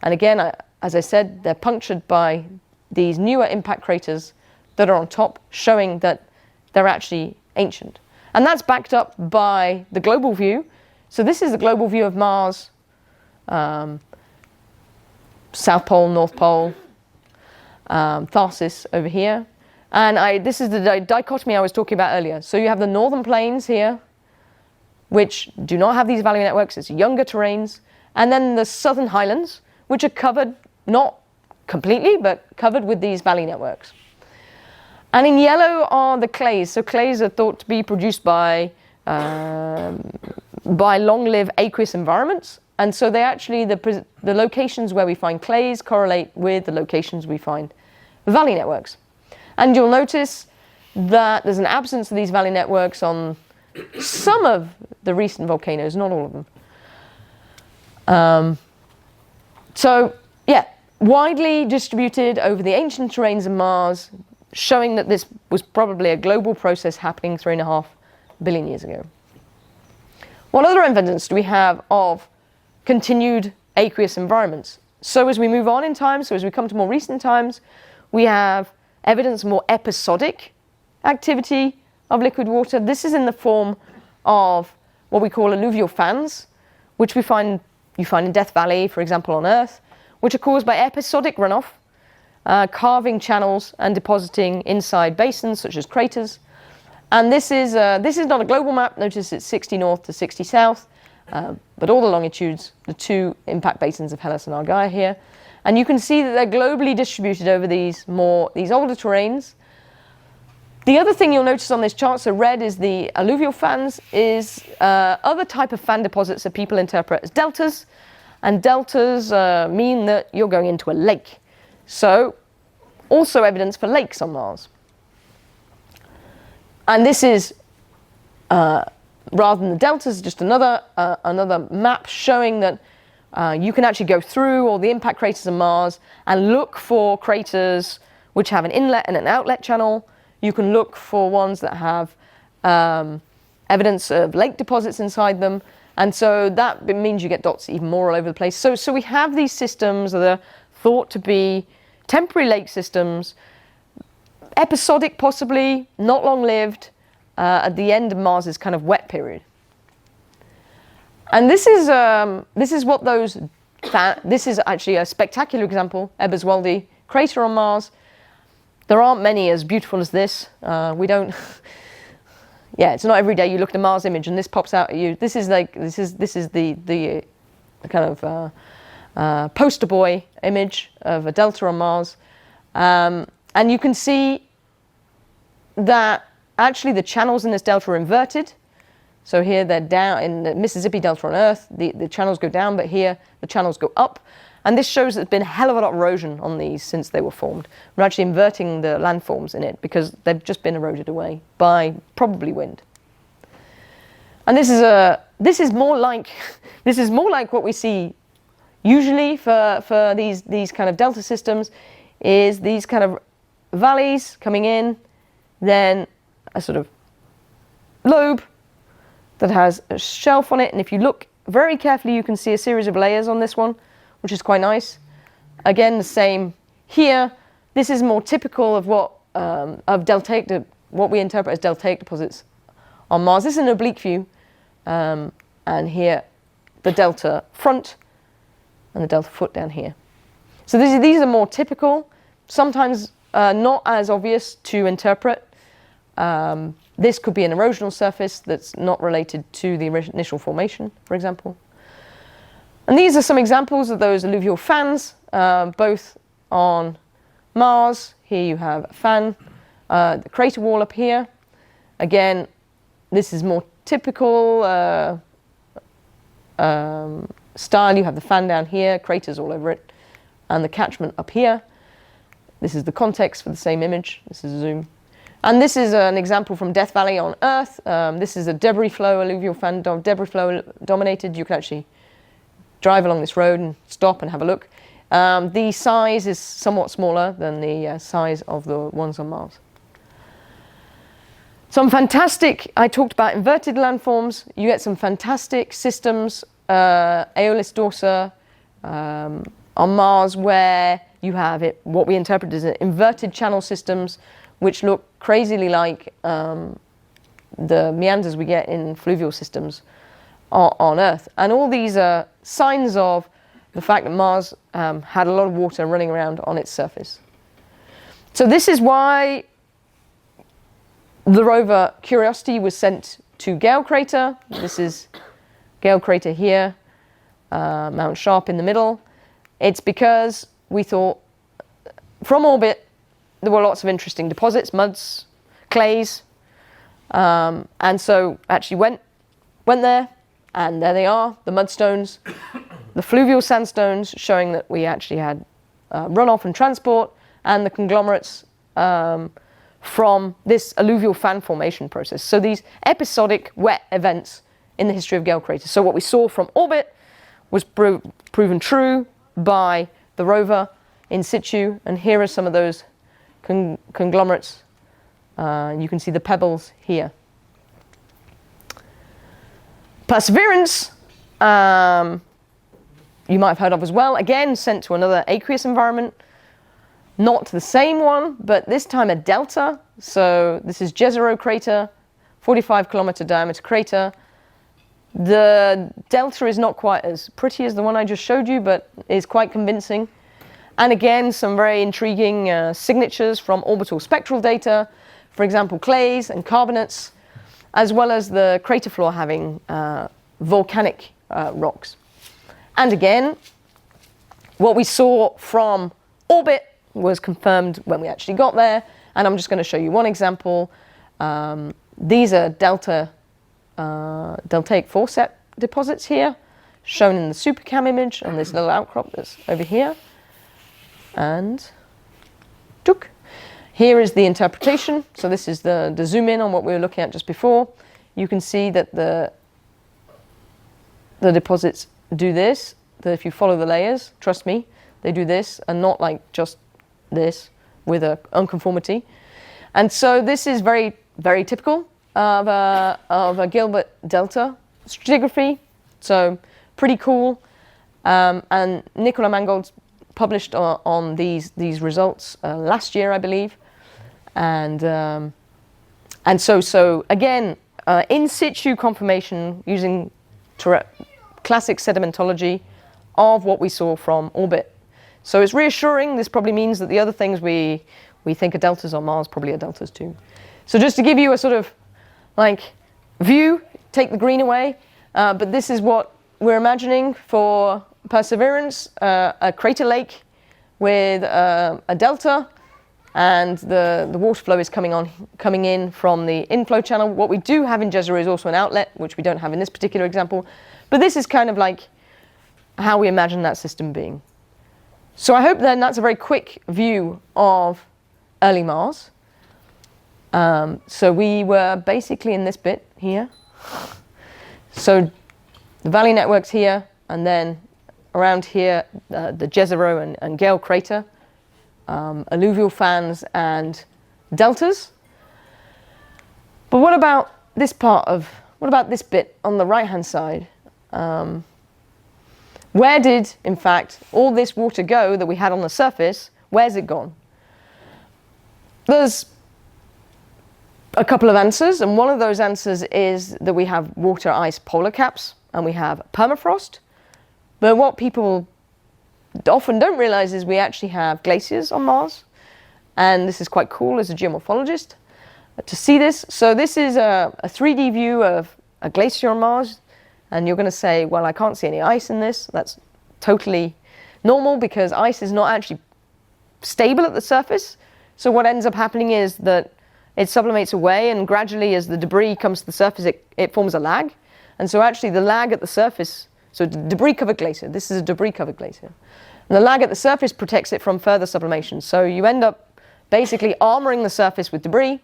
And again, as I said, they're punctured by these newer impact craters that are on top, showing that they're actually ancient. And that's backed up by the global view. So this is the global view of Mars, South Pole, North Pole, Tharsis over here. And this is the dichotomy I was talking about earlier. So you have the northern plains here, which do not have these valley networks. It's younger terrains. And then the southern highlands, which are covered, not completely, but covered with these valley networks. And in yellow are the clays. So clays are thought to be produced by long-lived aqueous environments. And so they actually, the locations where we find clays correlate with the locations we find valley networks. And you'll notice that there's an absence of these valley networks on some of the recent volcanoes, not all of them. So, yeah, widely distributed over the ancient terrains of Mars, showing that this was probably a global process happening 3.5 billion years ago. What other evidence do we have of continued aqueous environments? So as we move on in time, so as we come to more recent times, we have evidence of more episodic activity of liquid water. This is in the form of what we call alluvial fans, which you find in Death Valley, for example, on Earth, which are caused by episodic runoff, carving channels and depositing inside basins such as craters. And this is not a global map. Notice it's 60 north to 60 south, but all the longitudes, the two impact basins of Hellas and Argyre here. And you can see that they're globally distributed over these older terrains. The other thing you'll notice on this chart, so red is the alluvial fans, is other type of fan deposits that people interpret as deltas. And deltas mean that you're going into a lake. So also evidence for lakes on Mars. And this is, rather than the deltas, just another map showing that you can actually go through all the impact craters on Mars and look for craters which have an inlet and an outlet channel. You can look for ones that have evidence of lake deposits inside them. And so that means you get dots even more all over the place. So we have these systems that are thought to be temporary lake systems, episodic possibly, not long-lived, at the end of Mars's kind of wet period. And this is what those. This is actually a spectacular example, Exobiologie crater on Mars. There aren't many as beautiful as this. We don't. Yeah, it's not every day you look at a Mars image and this pops out at you. This is the kind of poster boy image of a delta on Mars, and you can see that actually the channels in this delta are inverted. So here they're down in the Mississippi Delta on Earth. The channels go down, but here the channels go up. And this shows there's been a hell of a lot of erosion on these since they were formed. We're actually inverting the landforms in it because they've just been eroded away by probably wind. And this is more like what we see usually for these kind of delta systems, is these kind of valleys coming in, then a sort of lobe that has a shelf on it, and if you look very carefully you can see a series of layers on this one, which is quite nice. Again, the same here. This is more typical of what we interpret as deltaic deposits on Mars. This is an oblique view, and here the delta front and the delta foot down here. So these are more typical, sometimes not as obvious to interpret. This could be an erosional surface that's not related to the initial formation, for example. And these are some examples of those alluvial fans, both on Mars. Here you have a fan, the crater wall up here. Again, this is more typical style. You have the fan down here, craters all over it. and the catchment up here. This is the context for the same image. This is a zoom. And this is an example from Death Valley on Earth. This is a debris flow, alluvial fan debris flow dominated. You can actually drive along this road and stop and have a look. The size is somewhat smaller than the size of the ones on Mars. Some fantastic, I talked about inverted landforms. You get some fantastic systems, Aeolis Dorsa on Mars, where you have it, what we interpret as inverted channel systems, which look crazily like the meanders we get in fluvial systems on Earth. And all these are signs of the fact that Mars had a lot of water running around on its surface. So this is why the rover Curiosity was sent to Gale Crater. This is Gale Crater here, Mount Sharp in the middle. It's because we thought from orbit there were lots of interesting deposits, muds, clays, and so actually went there, and there they are, the mudstones, the fluvial sandstones, showing that we actually had runoff and transport, and the conglomerates from this alluvial fan formation process. So these episodic wet events in the history of Gale Crater. So what we saw from orbit was proven true by the rover in situ, and here are some of those conglomerates. You can see the pebbles here. Perseverance, you might have heard of as well, again sent to another aqueous environment. Not the same one, but this time a delta. So this is Jezero crater, 45 kilometer diameter crater. The delta is not quite as pretty as the one I just showed you, but is quite convincing. And again, some very intriguing signatures from orbital spectral data, for example, clays and carbonates, as well as the crater floor having volcanic rocks. And again, what we saw from orbit was confirmed when we actually got there. And I'm just going to show you one example. These are deltaic forceps deposits here, shown in the SuperCam image on this little outcrop that's over here. And here is the interpretation. So this is the zoom in on what we were looking at just before. You can see that the deposits do this, that if you follow the layers, trust me, they do this, and not like just this with a unconformity. And so this is very, very typical of a Gilbert delta stratigraphy. So pretty cool. And Nicola Mangold's published on these results last year, I believe. And so again, in situ confirmation using classic sedimentology of what we saw from orbit. So it's reassuring. This probably means that the other things we think are deltas on Mars probably are deltas too. So just to give you a sort of like view, take the green away, but this is what we're imagining for Perseverance, a crater lake with a delta, and the water flow is coming in from the inflow channel. What we do have in Jezero is also an outlet, which we don't have in this particular example, but this is kind of like how we imagine that system being. So I hope then that's a very quick view of early Mars. So we were basically in this bit here. So the valley network's here, and then around here, the Jezero and Gale crater, alluvial fans and deltas. But what about this bit on the right-hand side? Where did, in fact, all this water go that we had on the surface? Where's it gone? There's a couple of answers, and one of those answers is that we have water ice polar caps and we have permafrost. But what people often don't realize is we actually have glaciers on Mars, and this is quite cool as a geomorphologist to see this. So this is a 3D view of a glacier on Mars, and you're going to say, well, I can't see any ice in this. That's totally normal because ice is not actually stable at the surface. So what ends up happening is that it sublimates away, and gradually as the debris comes to the surface, it forms a lag. And so actually the lag at the surface, so debris-covered glacier, this is a debris-covered glacier. And the lag at the surface protects it from further sublimation. So you end up basically armoring the surface with debris,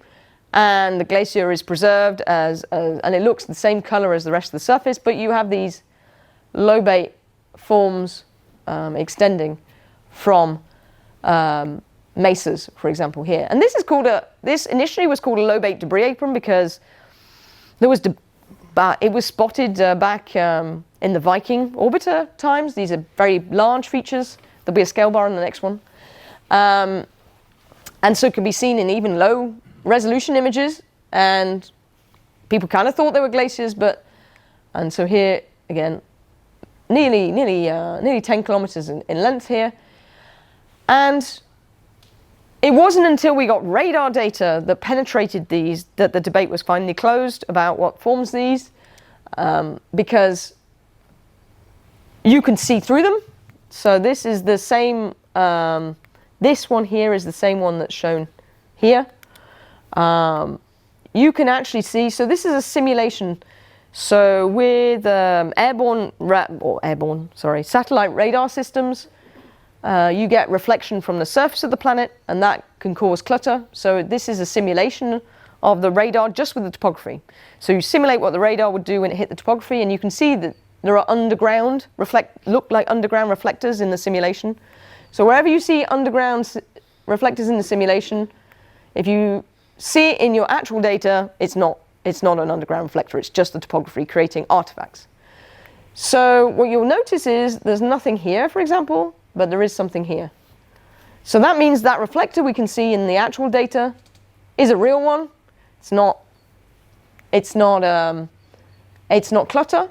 and the glacier is preserved and it looks the same color as the rest of the surface, but you have these lobate forms extending from mesas, for example, here. And this is called this initially was called a lobate debris apron because there was it was spotted back in the Viking orbiter times. These are very large features. There'll be a scale bar on the next one. And so it can be seen in even low resolution images, and people kind of thought they were glaciers, and so here again, nearly 10 kilometers in length here. And it wasn't until we got radar data that penetrated these that the debate was finally closed about what forms these, because you can see through them. So this is the same, this one here is the same one that's shown here. You can actually see, so this is a simulation. So with satellite radar systems, you get reflection from the surface of the planet, and that can cause clutter. So this is a simulation of the radar just with the topography. So you simulate what the radar would do when it hit the topography, and you can see that there are look like underground reflectors in the simulation. So wherever you see underground reflectors in the simulation, if you see it in your actual data, it's not an underground reflector, it's just the topography creating artifacts. So what you'll notice is there's nothing here, for example, but there is something here. So that means that reflector we can see in the actual data is a real one. It's not clutter.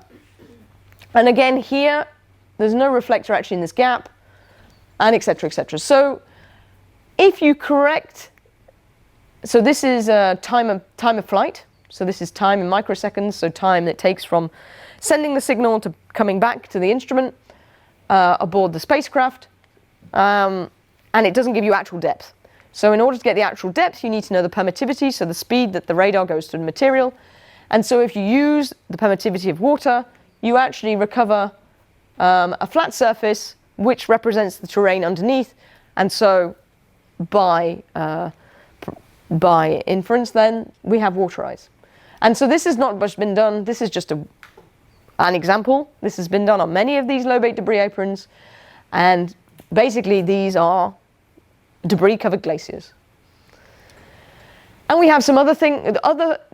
And again here, there's no reflector actually in this gap, and etc., etc. So if you correct, so this is time of flight. So this is time in microseconds, so time it takes from sending the signal to coming back to the instrument aboard the spacecraft, and it doesn't give you actual depth. So in order to get the actual depth, you need to know the permittivity, so the speed that the radar goes through the material. And so if you use the permittivity of water, you actually recover a flat surface which represents the terrain underneath. And so by inference then, we have water ice. And so this has not much been done. This is just an example. This has been done on many of these lobate debris aprons. And basically these are debris covered glaciers. And we have some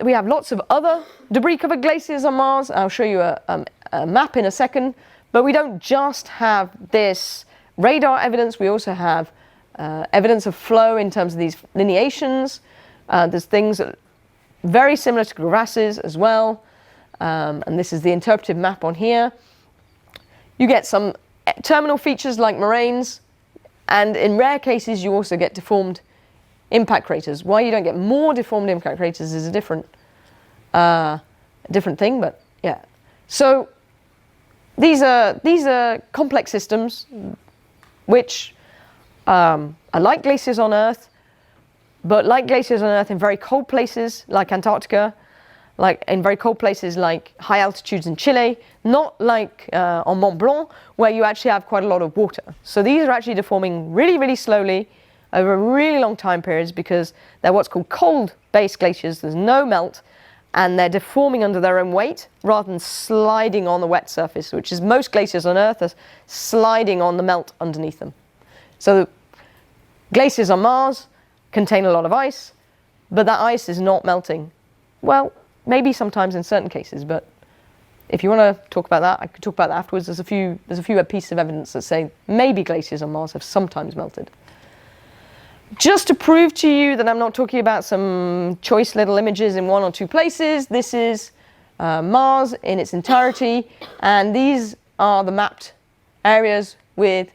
we have lots of other debris covered glaciers on Mars. I'll show you a map in a second. But we don't just have this radar evidence. We also have evidence of flow in terms of these lineations. There's things that are very similar to crevasses as well. And this is the interpretive map on here. You get some terminal features like moraines. And in rare cases, you also get deformed impact craters. Why you don't get more deformed impact craters is a different thing, but yeah. So these are complex systems which are like glaciers on Earth, but like glaciers on Earth in very cold places like Antarctica, like in very cold places like high altitudes in Chile, not like on Mont Blanc, where you actually have quite a lot of water. So these are actually deforming really, really slowly over really long time periods because they're what's called cold-based glaciers. There's no melt, and they're deforming under their own weight rather than sliding on the wet surface, which is most glaciers on Earth are sliding on the melt underneath them. So glaciers on Mars contain a lot of ice, but that ice is not melting. Well, maybe sometimes in certain cases, but if you want to talk about that, I could talk about that afterwards. There's a few pieces of evidence that say maybe glaciers on Mars have sometimes melted. Just to prove to you that I'm not talking about some choice little images in one or two places, this is Mars in its entirety, and these are the mapped areas with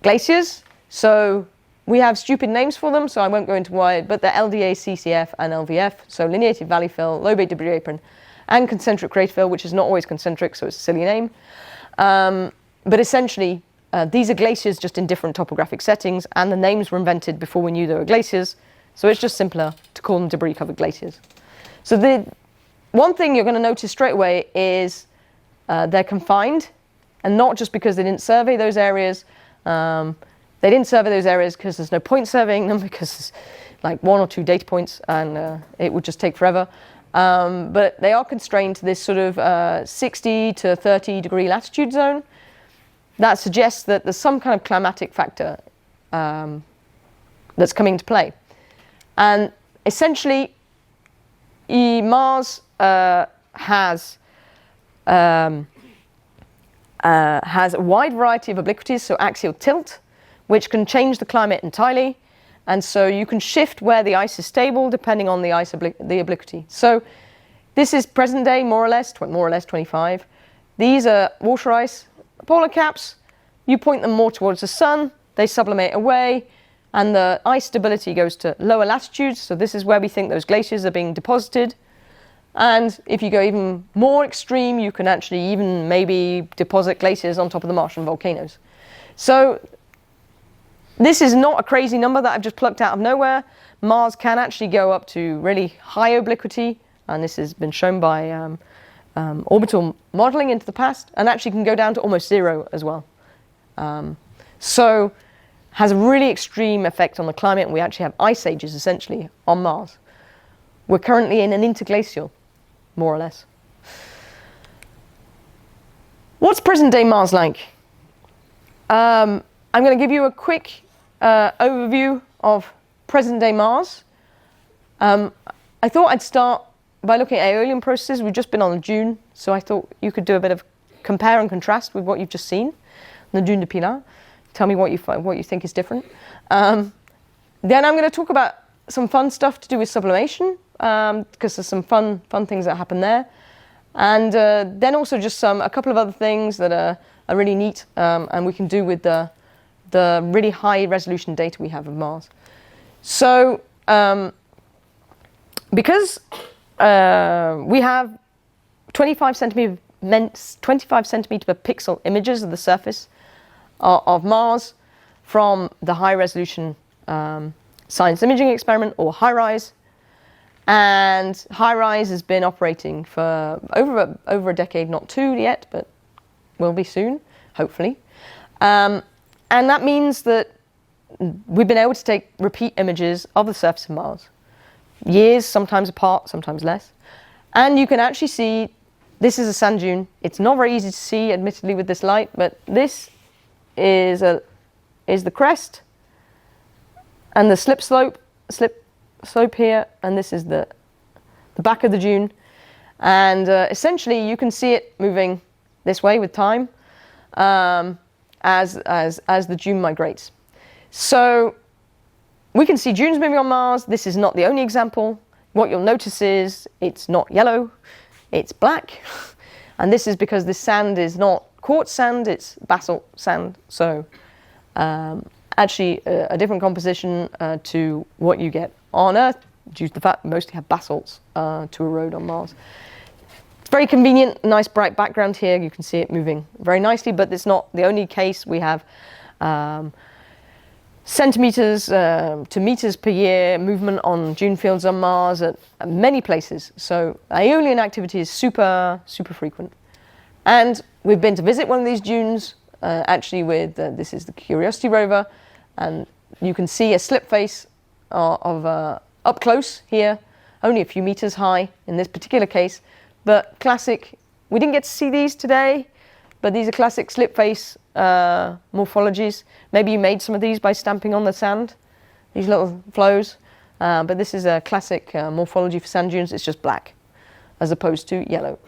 glaciers. So we have stupid names for them, so I won't go into why, but they're LDA, CCF, and LVF, so lineated valley fill, lobate debris apron, and concentric crater fill, which is not always concentric, so it's a silly name. But essentially, these are glaciers just in different topographic settings, and the names were invented before we knew they were glaciers, so it's just simpler to call them debris-covered glaciers. So the one thing you're going to notice straight away is they're confined, and not just because they didn't survey those areas, They didn't survey those areas because there's no point surveying them, because it's like 1 or 2 data points and it would just take forever. But they are constrained to this sort of 60 to 30 degree latitude zone. That suggests that there's some kind of climatic factor that's coming into play. And essentially, Mars has a wide variety of obliquities, so axial tilt, which can change the climate entirely. And so you can shift where the ice is stable depending on the the obliquity. So this is present day, more or less 25. These are water ice polar caps. You point them more towards the sun, they sublimate away, and the ice stability goes to lower latitudes. So this is where we think those glaciers are being deposited. And if you go even more extreme, you can actually even maybe deposit glaciers on top of the Martian volcanoes. So this is not a crazy number that I've just plucked out of nowhere. Mars can actually go up to really high obliquity, and this has been shown by orbital modeling into the past, and actually can go down to almost 0 as well. So has a really extreme effect on the climate, and we actually have ice ages essentially on Mars. We're currently in an interglacial, more or less. What's present day Mars like? I'm going to give you a quick overview of present day Mars. I thought I'd start by looking at aeolian processes. We've just been on the dune, so I thought you could do a bit of compare and contrast with what you've just seen, the dune de Pilar. Tell me what you think is different. Then I'm going to talk about some fun stuff to do with sublimation, because there's some fun things that happen there. And then also just a couple of other things that are really neat, and we can do with the really high resolution data we have of Mars. So because we have 25 centimeter per pixel images of the surface of Mars from the high resolution science imaging experiment, or HiRISE. And HiRISE has been operating for over a decade, not 2 yet, but will be soon, hopefully. And that means that we've been able to take repeat images of the surface of Mars, years sometimes apart, sometimes less. And you can actually see, this is a sand dune. It's not very easy to see, admittedly, with this light, but this is the crest and the slip slope here, and this is the back of the dune. And essentially, you can see it moving this way with time as the dune migrates. So we can see dunes moving on Mars. This is not the only example. What you'll notice is it's not yellow, it's black. And this is because this sand is not quartz sand, it's basalt sand. So actually a different composition to what you get on Earth, due to the fact we mostly have basalts to erode on Mars. It's very convenient, nice bright background here. You can see it moving very nicely, but it's not the only case. We have centimeters to meters per year movement on dune fields on Mars at many places. So aeolian activity is super frequent. And we've been to visit one of these dunes, actually with, this is the Curiosity rover, and you can see a slip face of up close here, only a few meters high in this particular case, but classic. We didn't get to see these today, but these are classic slip face morphologies. Maybe you made some of these by stamping on the sand, these little flows, but this is a classic morphology for sand dunes. It's just black as opposed to yellow.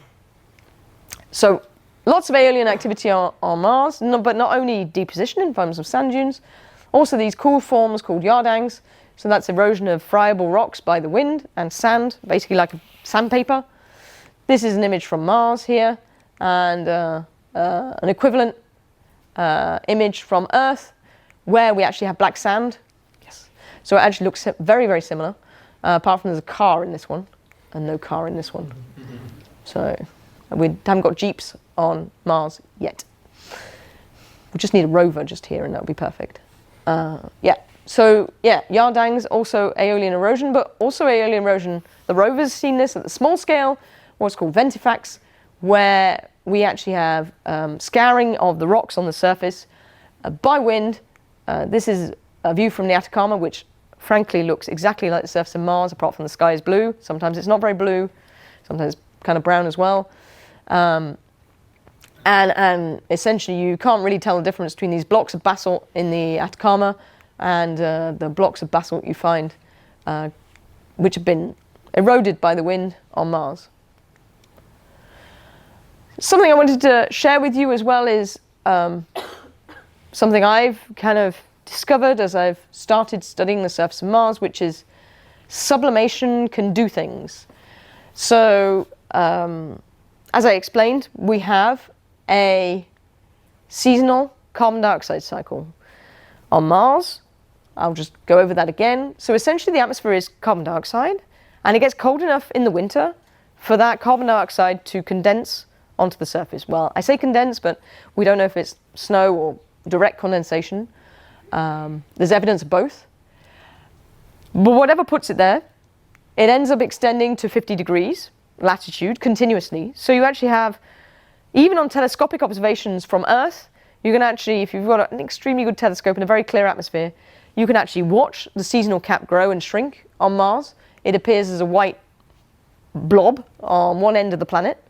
So lots of aeolian activity on Mars, but not only deposition in forms of sand dunes, also these cool forms called yardangs. So that's erosion of friable rocks by the wind and sand, basically like a sandpaper. This is an image from Mars here, and an equivalent image from Earth, where we actually have black sand. Yes. So it actually looks very similar, apart from there's a car in this one, and no car in this one. So we haven't got jeeps on Mars yet. We just need a rover just here, and that'll be perfect. So yardangs, also aeolian erosion, but also aeolian erosion. The rover's seen this at the small scale, what's called ventifacts, where we actually have scouring of the rocks on the surface, by wind. This is a view from the Atacama, which frankly looks exactly like the surface of Mars, apart from the sky is blue. Sometimes it's not very blue, sometimes it's kind of brown as well. And essentially you can't really tell the difference between these blocks of basalt in the Atacama and the blocks of basalt you find which have been eroded by the wind on Mars. Something I wanted to share with you as well is something I've kind of discovered as I've started studying the surface of Mars, which is sublimation can do things. So, as I explained, we have a seasonal carbon dioxide cycle on Mars. I'll just go over that again. So essentially the atmosphere is carbon dioxide, and it gets cold enough in the winter for that carbon dioxide to condense onto the surface. Well, I say condense, but we don't know if it's snow or direct condensation. There's evidence of both. But whatever puts it there, it ends up extending to 50 degrees latitude continuously. So you actually have, even on telescopic observations from Earth, you can actually, if you've got an extremely good telescope in a very clear atmosphere, you can actually watch the seasonal cap grow and shrink on Mars. It appears as a white blob on one end of the planet.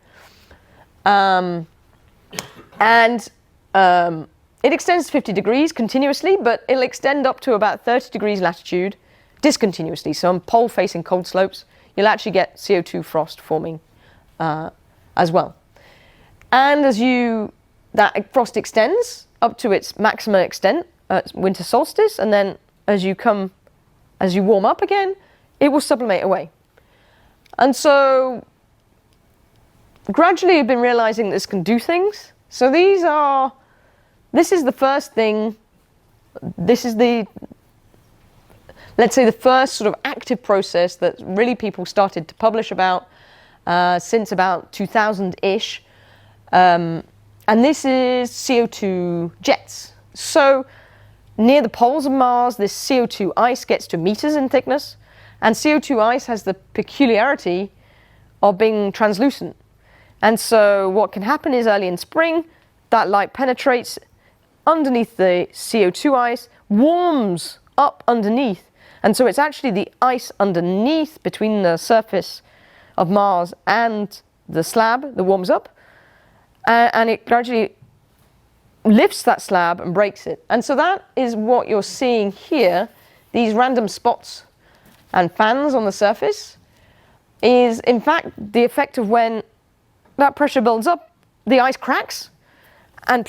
It extends to 50 degrees continuously, but it'll extend up to about 30 degrees latitude discontinuously. So on pole-facing cold slopes, you'll actually get CO2 frost forming as well. And as that frost extends up to its maximum extent at winter solstice, and then as you warm up again, it will sublimate away. And so gradually I've been realizing this can do things. So this is the first thing, this is let's say the first sort of active process that really people started to publish about since about 2000-ish. And this is CO2 jets. So near the poles of Mars, this CO2 ice gets to meters in thickness, and CO2 ice has the peculiarity of being translucent. And so what can happen is early in spring, that light penetrates underneath the CO2 ice, warms up underneath. And so it's actually the ice underneath between the surface of Mars and the slab that warms up. And it gradually lifts that slab and breaks it. And so that is what you're seeing here. These random spots and fans on the surface is, in fact, the effect of when that pressure builds up, the ice cracks, and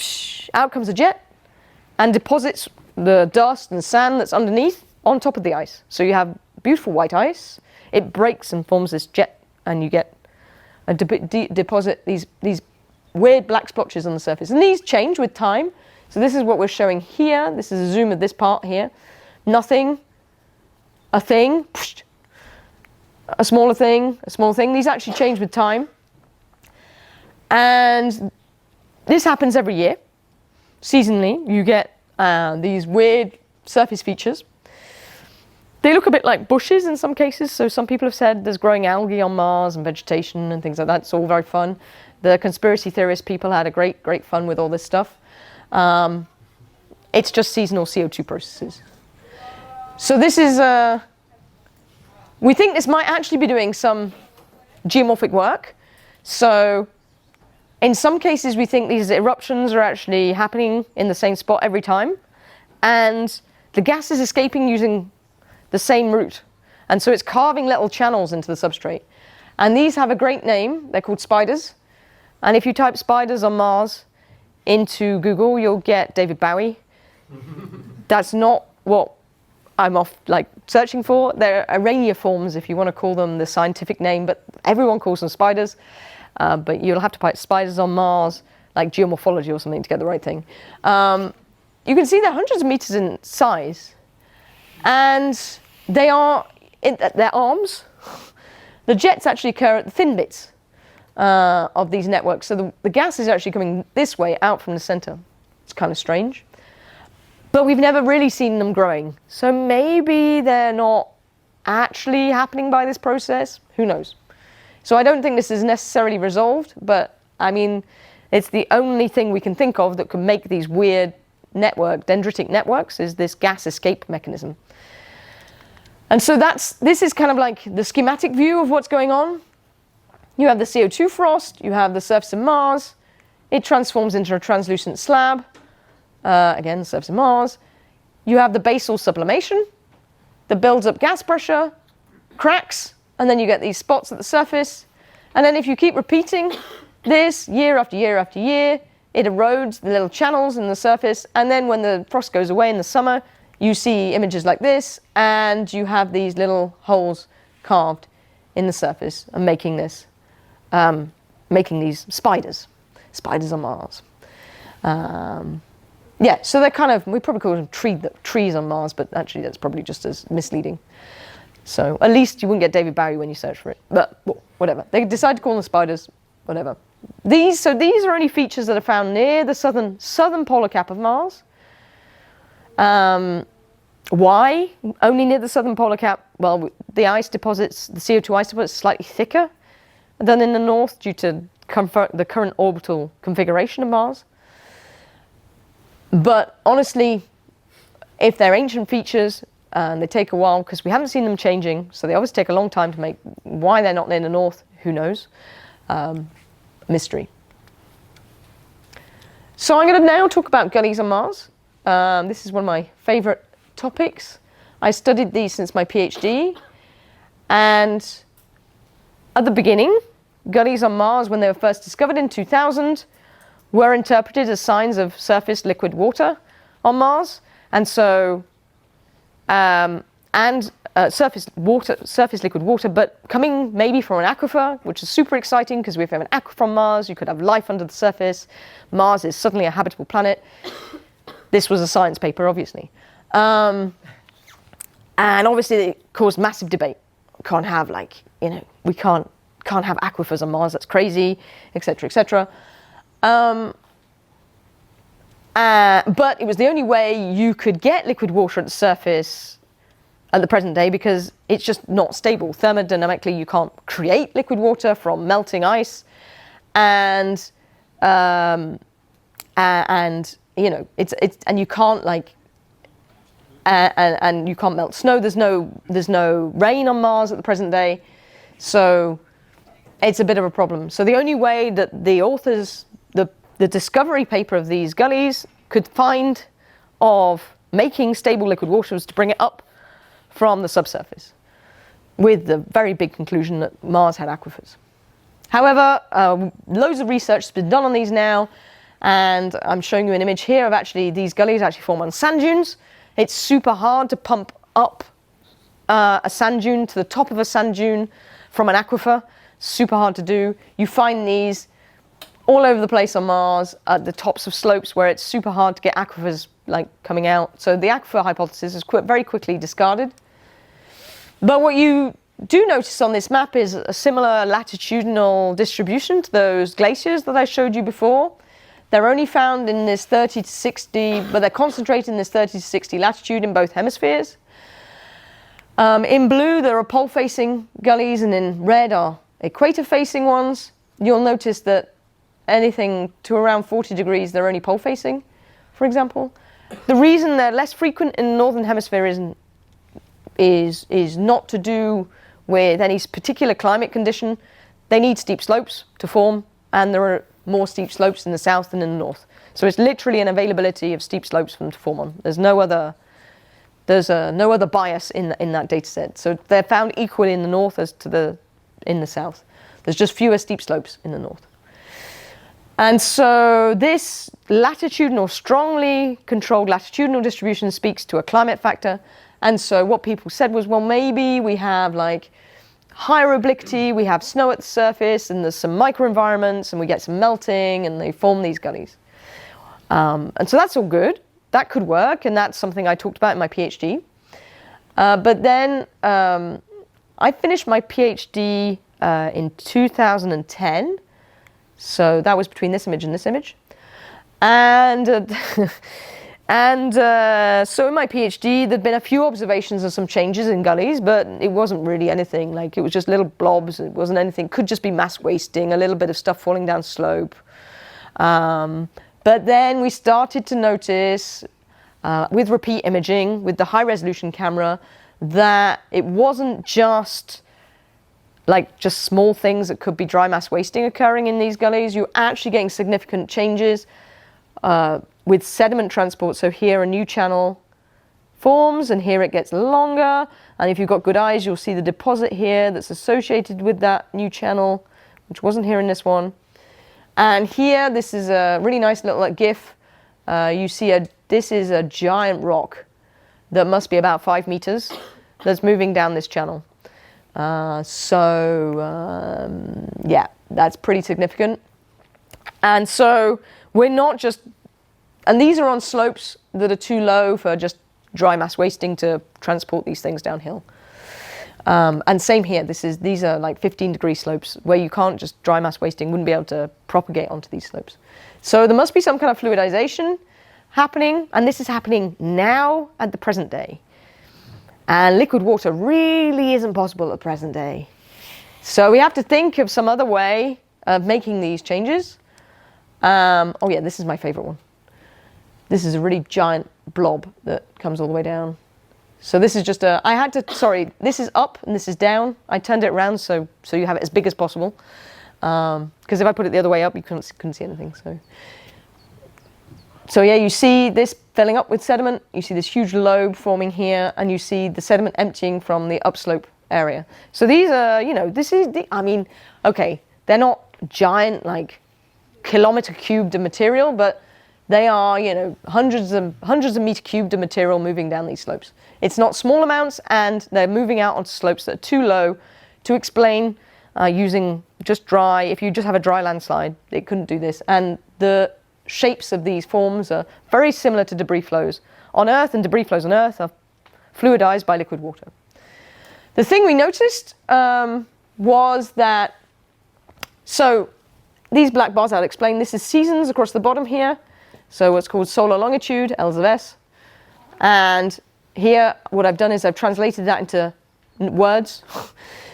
out comes a jet and deposits the dust and sand that's underneath on top of the ice. So you have beautiful white ice. It breaks and forms this jet, and you get a deposit these weird black splotches on the surface. And these change with time. So this is what we're showing here. This is a zoom of this part here. Nothing, a thing, a smaller thing, a small thing. These actually change with time. And this happens every year. Seasonally, you get these weird surface features. They look a bit like bushes in some cases. So some people have said there's growing algae on Mars and vegetation and things like that. It's all very fun. The conspiracy theorist people had a great fun with all this stuff. It's just seasonal CO2 processes. So this is, we think this might actually be doing some geomorphic work. So in some cases, we think these eruptions are actually happening in the same spot every time. And the gas is escaping using the same route. And so it's carving little channels into the substrate. And these have a great name. They're called spiders. And if you type spiders on Mars into Google, you'll get David Bowie. That's not what I'm searching for. They're araniiforms, if you want to call them the scientific name, but everyone calls them spiders. But you'll have to type spiders on Mars, like geomorphology or something, to get the right thing. You can see they're hundreds of meters in size. And they are, their arms, the jets actually occur at the thin bits of these networks. So the gas is actually coming this way out from the center. It's kind of strange. But we've never really seen them growing. So maybe they're not actually happening by this process. Who knows? So I don't think this is necessarily resolved, but I mean, it's the only thing we can think of that could make these weird network, dendritic networks, is this gas escape mechanism. And so this is kind of like the schematic view of what's going on. You have the CO2 frost, you have the surface of Mars, it transforms into a translucent slab, again, the surface of Mars. You have the basal sublimation that builds up gas pressure, cracks, and then you get these spots at the surface. And then if you keep repeating this year after year after year, it erodes the little channels in the surface, and then when the frost goes away in the summer, you see images like this, and you have these little holes carved in the surface and making these spiders on Mars. Yeah, so they're kind of, we probably call them trees on Mars, but actually that's probably just as misleading. So at least you wouldn't get David Bowie when you search for it, but well, whatever. They decide to call them spiders, whatever. These are only features that are found near the southern polar cap of Mars. Why only near the southern polar cap? Well, the ice deposits, the CO2 ice deposits, slightly thicker than in the north due to the current orbital configuration of Mars. But honestly, if they're ancient features and they take a while, because we haven't seen them changing, so they obviously take a long time to make. Why they're not near the north, who knows? Mystery. So I'm going to now talk about gullies on Mars. This is one of my favorite topics. I studied these since my PhD, and at the beginning, gullies on Mars, when they were first discovered in 2000, were interpreted as signs of surface liquid water on Mars, and so surface liquid water, but coming maybe from an aquifer, which is super exciting because if you have an aquifer on Mars, you could have life under the surface. Mars is suddenly a habitable planet. This was a science paper, obviously. And obviously it caused massive debate. Can't have we can't have aquifers on Mars, that's crazy, etc., etc. But it was the only way you could get liquid water at the surface at the present day because it's just not stable. Thermodynamically, you can't create liquid water from melting ice, and you know and you can't and you can't melt snow. There's no rain on Mars at the present day, so it's a bit of a problem. So the only way that the authors, the discovery paper of these gullies could find of making stable liquid water was to bring it up from the subsurface, with the very big conclusion that Mars had aquifers. However, loads of research has been done on these now, and I'm showing you an image here of these gullies actually form on sand dunes. It's super hard to pump up a sand dune to the top of a sand dune from an aquifer. Super hard to do. You find these all over the place on Mars at the tops of slopes where it's super hard to get aquifers coming out. So the aquifer hypothesis is very quickly discarded. But what you do notice on this map is a similar latitudinal distribution to those glaciers that I showed you before. They're only found in this 30 to 60, but they're concentrated in this 30 to 60 latitude in both hemispheres. In blue, there are pole-facing gullies, and in red are equator-facing ones. You'll notice that anything to around 40 degrees, they're only pole-facing, for example. The reason they're less frequent in the northern hemisphere is not to do with any particular climate condition. They need steep slopes to form, and there are more steep slopes in the south than in the north. So it's literally an availability of steep slopes for them to form on. There's no other bias in that data set. So they're found equally in the north as in the south. There's just fewer steep slopes in the north. And so this latitudinal, strongly controlled latitudinal distribution speaks to a climate factor. And so what people said was, well, maybe we have higher obliquity, we have snow at the surface, and there's some microenvironments, and we get some melting, and they form these gullies. And so that's all good. That could work, and that's something I talked about in my PhD. But then I finished my PhD in 2010. So that was between this image and this image. And so in my PhD, there'd been a few observations of some changes in gullies, but it wasn't really anything. It was just little blobs. It wasn't anything. Could just be mass wasting, a little bit of stuff falling down slope. But then we started to notice, with repeat imaging, with the high resolution camera, that it wasn't just small things that could be dry mass wasting occurring in these gullies. You're actually getting significant changes with sediment transport. So here a new channel forms, and here it gets longer. And if you've got good eyes, you'll see the deposit here that's associated with that new channel, which wasn't here in this one. And here, this is a really nice little GIF. You see this is a giant rock that must be about 5 meters that's moving down this channel. Yeah, that's pretty significant. And so we're not just, and these are on slopes that are too low for just dry mass wasting to transport these things downhill. And same here, these are like 15-degree slopes where you can't just dry mass wasting, wouldn't be able to propagate onto these slopes. So there must be some kind of fluidization happening, and this is happening now at the present day. And liquid water really isn't possible at the present day. So we have to think of some other way of making these changes. Oh yeah, this is my favorite one. This is a really giant blob that comes all the way down. So this is just this is up and this is down. I turned it around so you have it as big as possible. Because if I put it the other way up, you couldn't see anything. So yeah, you see this filling up with sediment. You see this huge lobe forming here, and you see the sediment emptying from the upslope area. So these are, okay, they're not giant, like kilometer cubed of material, but they are, hundreds of meter cubed of material moving down these slopes. It's not small amounts, and they're moving out onto slopes that are too low to explain using just dry. If you just have a dry landslide, it couldn't do this. And the shapes of these forms are very similar to debris flows on Earth, and debris flows on Earth are fluidized by liquid water. The thing we noticed was that, so these black bars I'll explain, this is seasons across the bottom here. So what's called solar longitude, L's of S. And here, what I've done is I've translated that into words.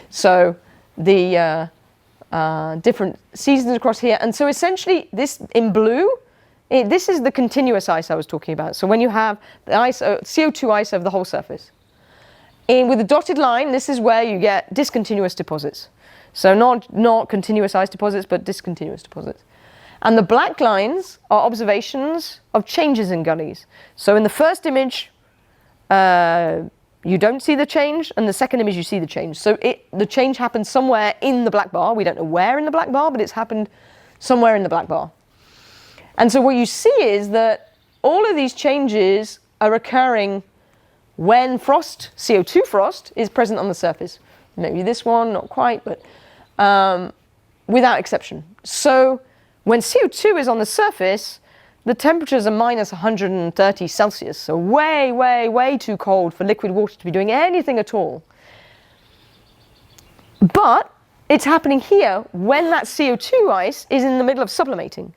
So the different seasons across here. And so essentially, this in blue, this is the continuous ice I was talking about. So when you have the ice, CO2 ice over the whole surface. And with the dotted line, this is where you get discontinuous deposits. So not continuous ice deposits, but discontinuous deposits. And the black lines are observations of changes in gullies. So in the first image, you don't see the change, and the second image you see the change. So the change happened somewhere in the black bar. We don't know where in the black bar, but it's happened somewhere in the black bar. And so what you see is that all of these changes are occurring when frost, CO2 frost, is present on the surface. Maybe this one, not quite, but without exception. So when CO2 is on the surface, the temperatures are minus 130 Celsius, so way, way, way too cold for liquid water to be doing anything at all. But it's happening here when that CO2 ice is in the middle of sublimating.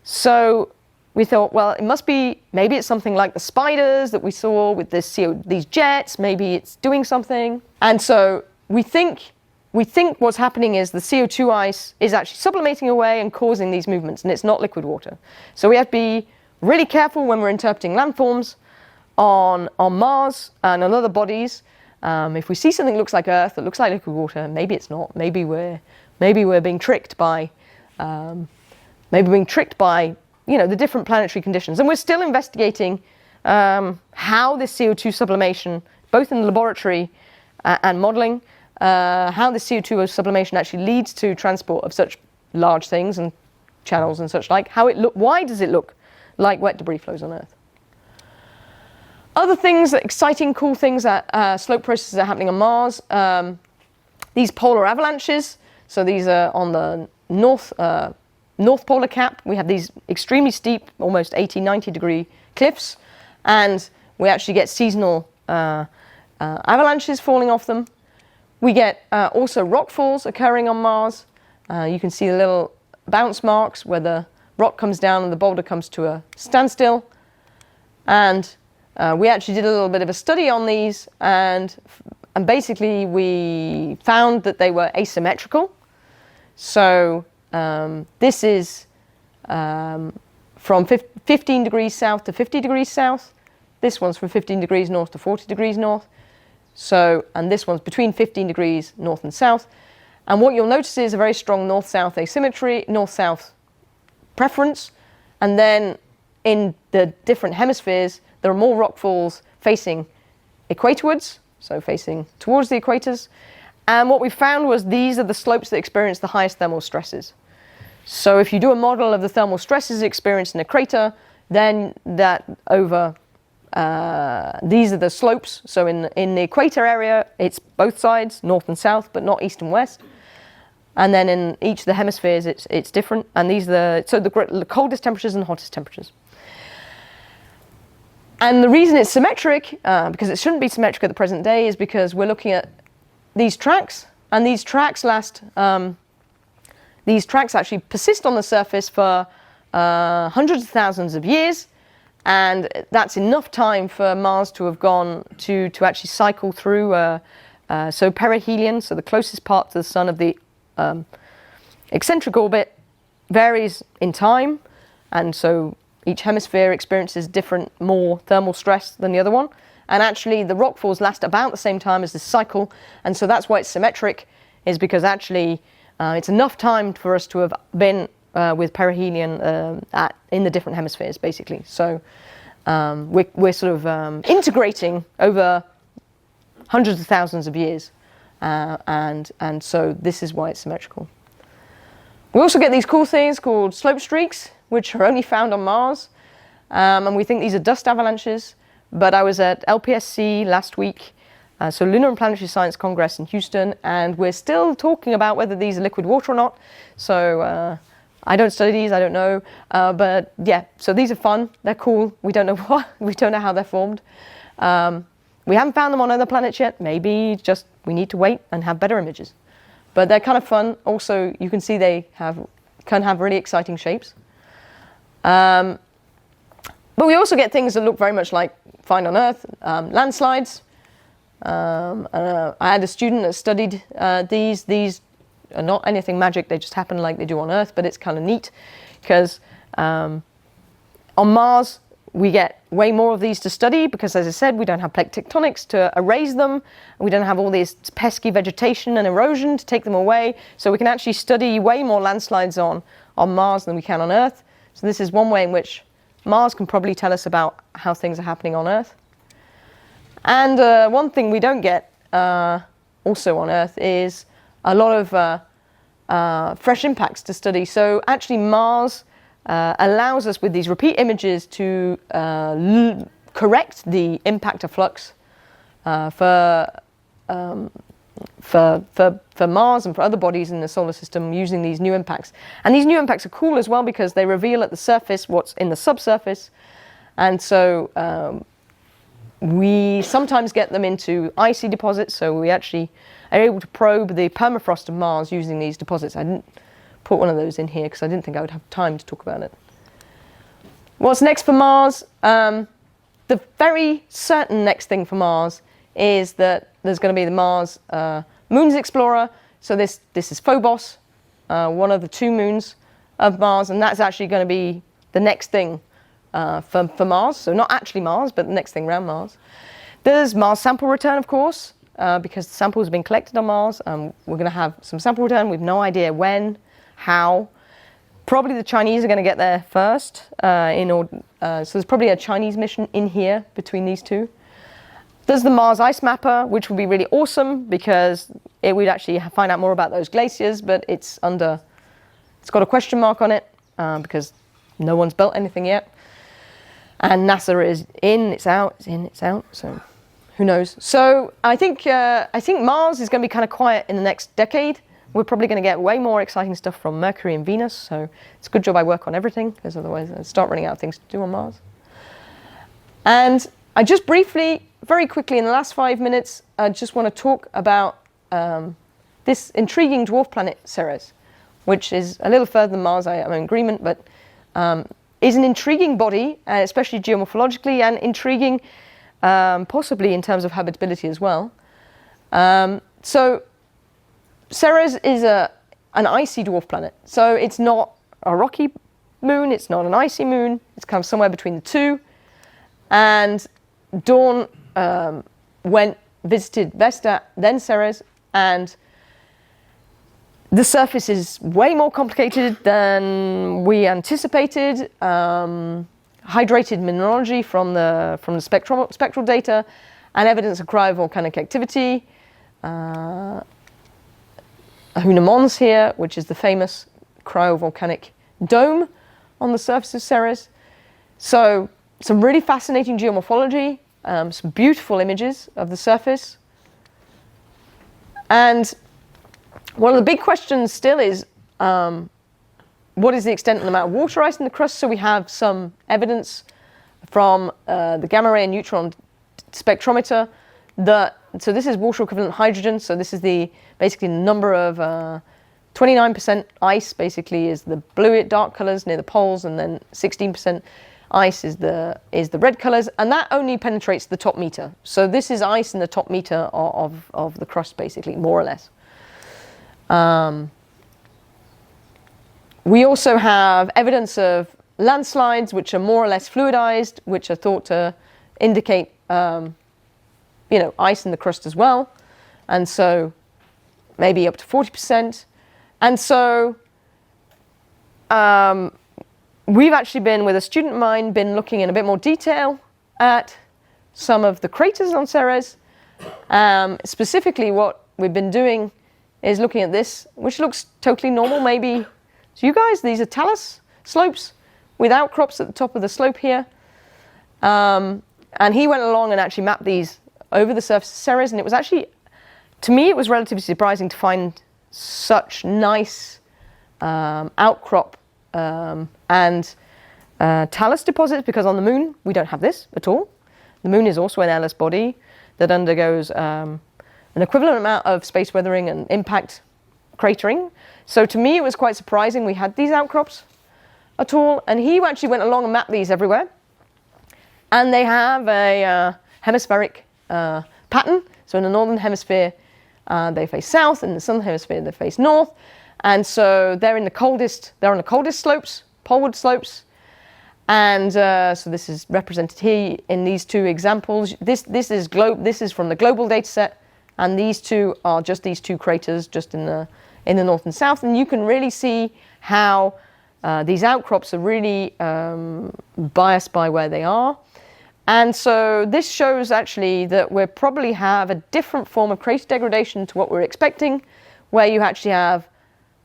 So we thought, well, it must be, maybe it's something like the spiders that we saw with these jets, maybe it's doing something. And so we think what's happening is the CO2 ice is actually sublimating away and causing these movements, and it's not liquid water. So we have to be really careful when we're interpreting landforms on Mars and on other bodies. If we see something that looks like Earth, that looks like liquid water, maybe it's not. Maybe we're being tricked by the different planetary conditions. And we're still investigating how this CO2 sublimation, both in the laboratory and modeling, how the CO2 sublimation actually leads to transport of such large things and channels and such like. Why does it look like wet debris flows on Earth? Other things, exciting, cool things that slope processes are happening on Mars. These polar avalanches. So these are on the north polar cap. We have these extremely steep, almost 80, 90 degree cliffs, and we actually get seasonal avalanches falling off them. We get also rock falls occurring on Mars. You can see the little bounce marks where the rock comes down and the boulder comes to a standstill. And we actually did a little bit of a study on these, and basically we found that they were asymmetrical. So this is from 15 degrees south to 50 degrees south. This one's from 15 degrees north to 40 degrees north. So, and this one's between 15 degrees north and south. And what you'll notice is a very strong north-south asymmetry, north-south preference. And then in the different hemispheres, there are more rockfalls facing equatorwards, so facing towards the equators. And what we found was these are the slopes that experience the highest thermal stresses. So if you do a model of the thermal stresses experienced in a crater, then that over these are the slopes. So in the equator area, it's both sides, north and south, but not east and west. And then in each of the hemispheres, it's different. And these are the coldest temperatures and hottest temperatures. And the reason it's symmetric, because it shouldn't be symmetric at the present day, is because we're looking at these tracks, and these tracks actually persist on the surface for hundreds of thousands of years. And that's enough time for Mars to have gone to actually cycle through. So perihelion, so the closest part to the sun of the eccentric orbit, varies in time. And so each hemisphere experiences more thermal stress than the other one. And actually the rockfalls last about the same time as this cycle. And so that's why it's symmetric, is because actually it's enough time for us to have been with perihelion in the different hemispheres, basically. So we're sort of integrating over hundreds of thousands of years, and so this is why it's symmetrical. We also get these cool things called slope streaks, which are only found on Mars, and we think these are dust avalanches. But I was at LPSC last week, so Lunar and Planetary Science Congress in Houston, and we're still talking about whether these are liquid water or not. So I don't study these, I don't know, but yeah, so these are fun, they're cool, we don't know how they're formed. We haven't found them on other planets yet, maybe just we need to wait and have better images. But they're kind of fun. Also, you can see they can have really exciting shapes. But we also get things that look very much like find on Earth, landslides. I had a student that studied these. These are not anything magic, they just happen like they do on Earth, but it's kind of neat because on Mars we get way more of these to study because, as I said, we don't have plate tectonics to erase them. We don't have all this pesky vegetation and erosion to take them away. So we can actually study way more landslides on Mars than we can on Earth. So this is one way in which Mars can probably tell us about how things are happening on Earth. And one thing we don't get also on Earth is a lot of fresh impacts to study. So actually Mars allows us with these repeat images to correct the impact of flux for Mars and for other bodies in the solar system using these new impacts. And these new impacts are cool as well because they reveal at the surface what's in the subsurface. And so we sometimes get them into icy deposits, so we actually are able to probe the permafrost of Mars using these deposits. I didn't put one of those in here because I didn't think I would have time to talk about it. What's next for Mars? The very certain next thing for Mars is that there's going to be the Mars Moons Explorer. So this is Phobos, one of the two moons of Mars, and that's actually going to be the next thing for Mars. So not actually Mars, but the next thing around Mars. There's Mars sample return, of course, because the samples have been collected on Mars. We're going to have some sample return. We've no idea when, how. Probably the Chinese are going to get there first. So there's probably a Chinese mission in here between these two. There's the Mars Ice Mapper, which would be really awesome because it would actually find out more about those glaciers, but it's got a question mark on it because no one's built anything yet. And NASA is in, it's out, it's in, it's out. So who knows? So I think Mars is going to be kind of quiet in the next decade. We're probably going to get way more exciting stuff from Mercury and Venus. So it's a good job I work on everything because otherwise I'd start running out of things to do on Mars. And I just briefly, very quickly in the last 5 minutes, I just want to talk about this intriguing dwarf planet Ceres, which is a little further than Mars, I'm in agreement, but is an intriguing body, especially geomorphologically, and intriguing possibly in terms of habitability as well. So Ceres is an icy dwarf planet. So it's not a rocky moon. It's not an icy moon. It's kind of somewhere between the two. And Dawn visited Vesta, then Ceres, and the surface is way more complicated than we anticipated. Hydrated mineralogy from the spectral data, and evidence of cryovolcanic activity. Hoona Mons here, which is the famous cryovolcanic dome on the surface of Ceres. So some really fascinating geomorphology, some beautiful images of the surface. And one of the big questions still is, what is the extent and amount of water ice in the crust? So we have some evidence from the gamma ray and neutron spectrometer that, so this is water equivalent hydrogen. So this is basically the number of 29% ice basically is the blue dark colors near the poles, and then 16% ice is the red colors, and that only penetrates the top meter. So this is ice in the top meter of the crust basically, more or less. We also have evidence of landslides, which are more or less fluidized, which are thought to indicate, ice in the crust as well. And so maybe up to 40%. And so we've actually been, with a student of mine, been looking in a bit more detail at some of the craters on Ceres. Specifically, what we've been doing is looking at this, which looks totally normal, maybe. So you guys, these are talus slopes with outcrops at the top of the slope here. And he went along and actually mapped these over the surface of Ceres, and it was actually, to me, it was relatively surprising to find such nice outcrop and talus deposits, because on the moon we don't have this at all. The moon is also an airless body that undergoes an equivalent amount of space weathering and impact cratering. So to me it was quite surprising we had these outcrops at all, and he actually went along and mapped these everywhere. And they have a hemispheric pattern. So in the northern hemisphere they face south, and in the southern hemisphere they face north. And so they're on the coldest slopes, poleward slopes. And so this is represented here in these two examples. This is from the global data set, and these two are just these two craters just in the north and south. And you can really see how these outcrops are really biased by where they are. And so this shows actually that we probably have a different form of crater degradation to what we're expecting, where you actually have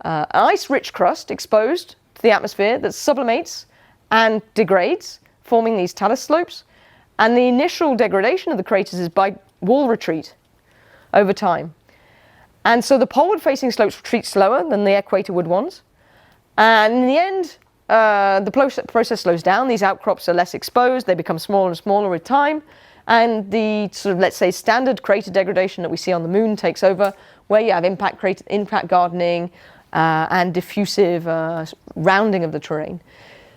an ice-rich crust exposed to the atmosphere that sublimates and degrades, forming these talus slopes. And the initial degradation of the craters is by wall retreat over time. And so the poleward-facing slopes retreat slower than the equator-ward ones. And in the end, the process slows down. These outcrops are less exposed. They become smaller and smaller with time. And the sort of, let's say, standard crater degradation that we see on the moon takes over, where you have impact gardening and diffusive rounding of the terrain.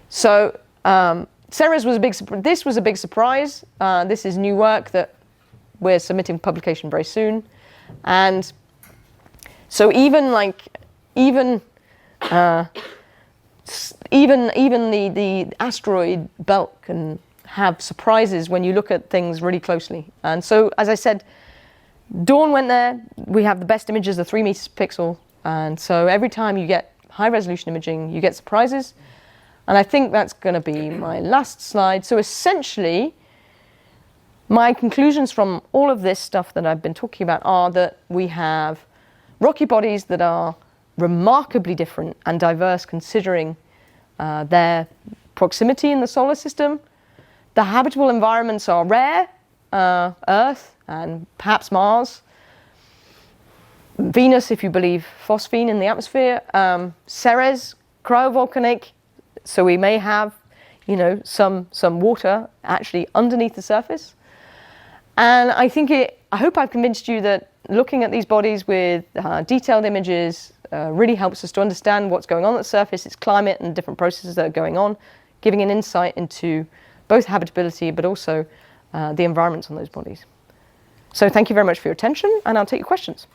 So Ceres was this was a big surprise. This is new work that we're submitting publication very soon. And so even the asteroid belt can have surprises when you look at things really closely. And so, as I said, Dawn went there. We have the best images of 3 meters per pixel. And so every time you get high resolution imaging, you get surprises. And I think that's going to be my last slide. So essentially, my conclusions from all of this stuff that I've been talking about are that we have rocky bodies that are remarkably different and diverse, considering their proximity in the solar system. The habitable environments are rare, Earth and perhaps Mars, Venus if you believe phosphine in the atmosphere, Ceres, cryovolcanic, so we may have some water actually underneath the surface. And I hope I've convinced you that looking at these bodies with detailed images really helps us to understand what's going on at the surface, its climate and different processes that are going on, giving an insight into both habitability but also the environments on those bodies. So thank you very much for your attention, and I'll take your questions.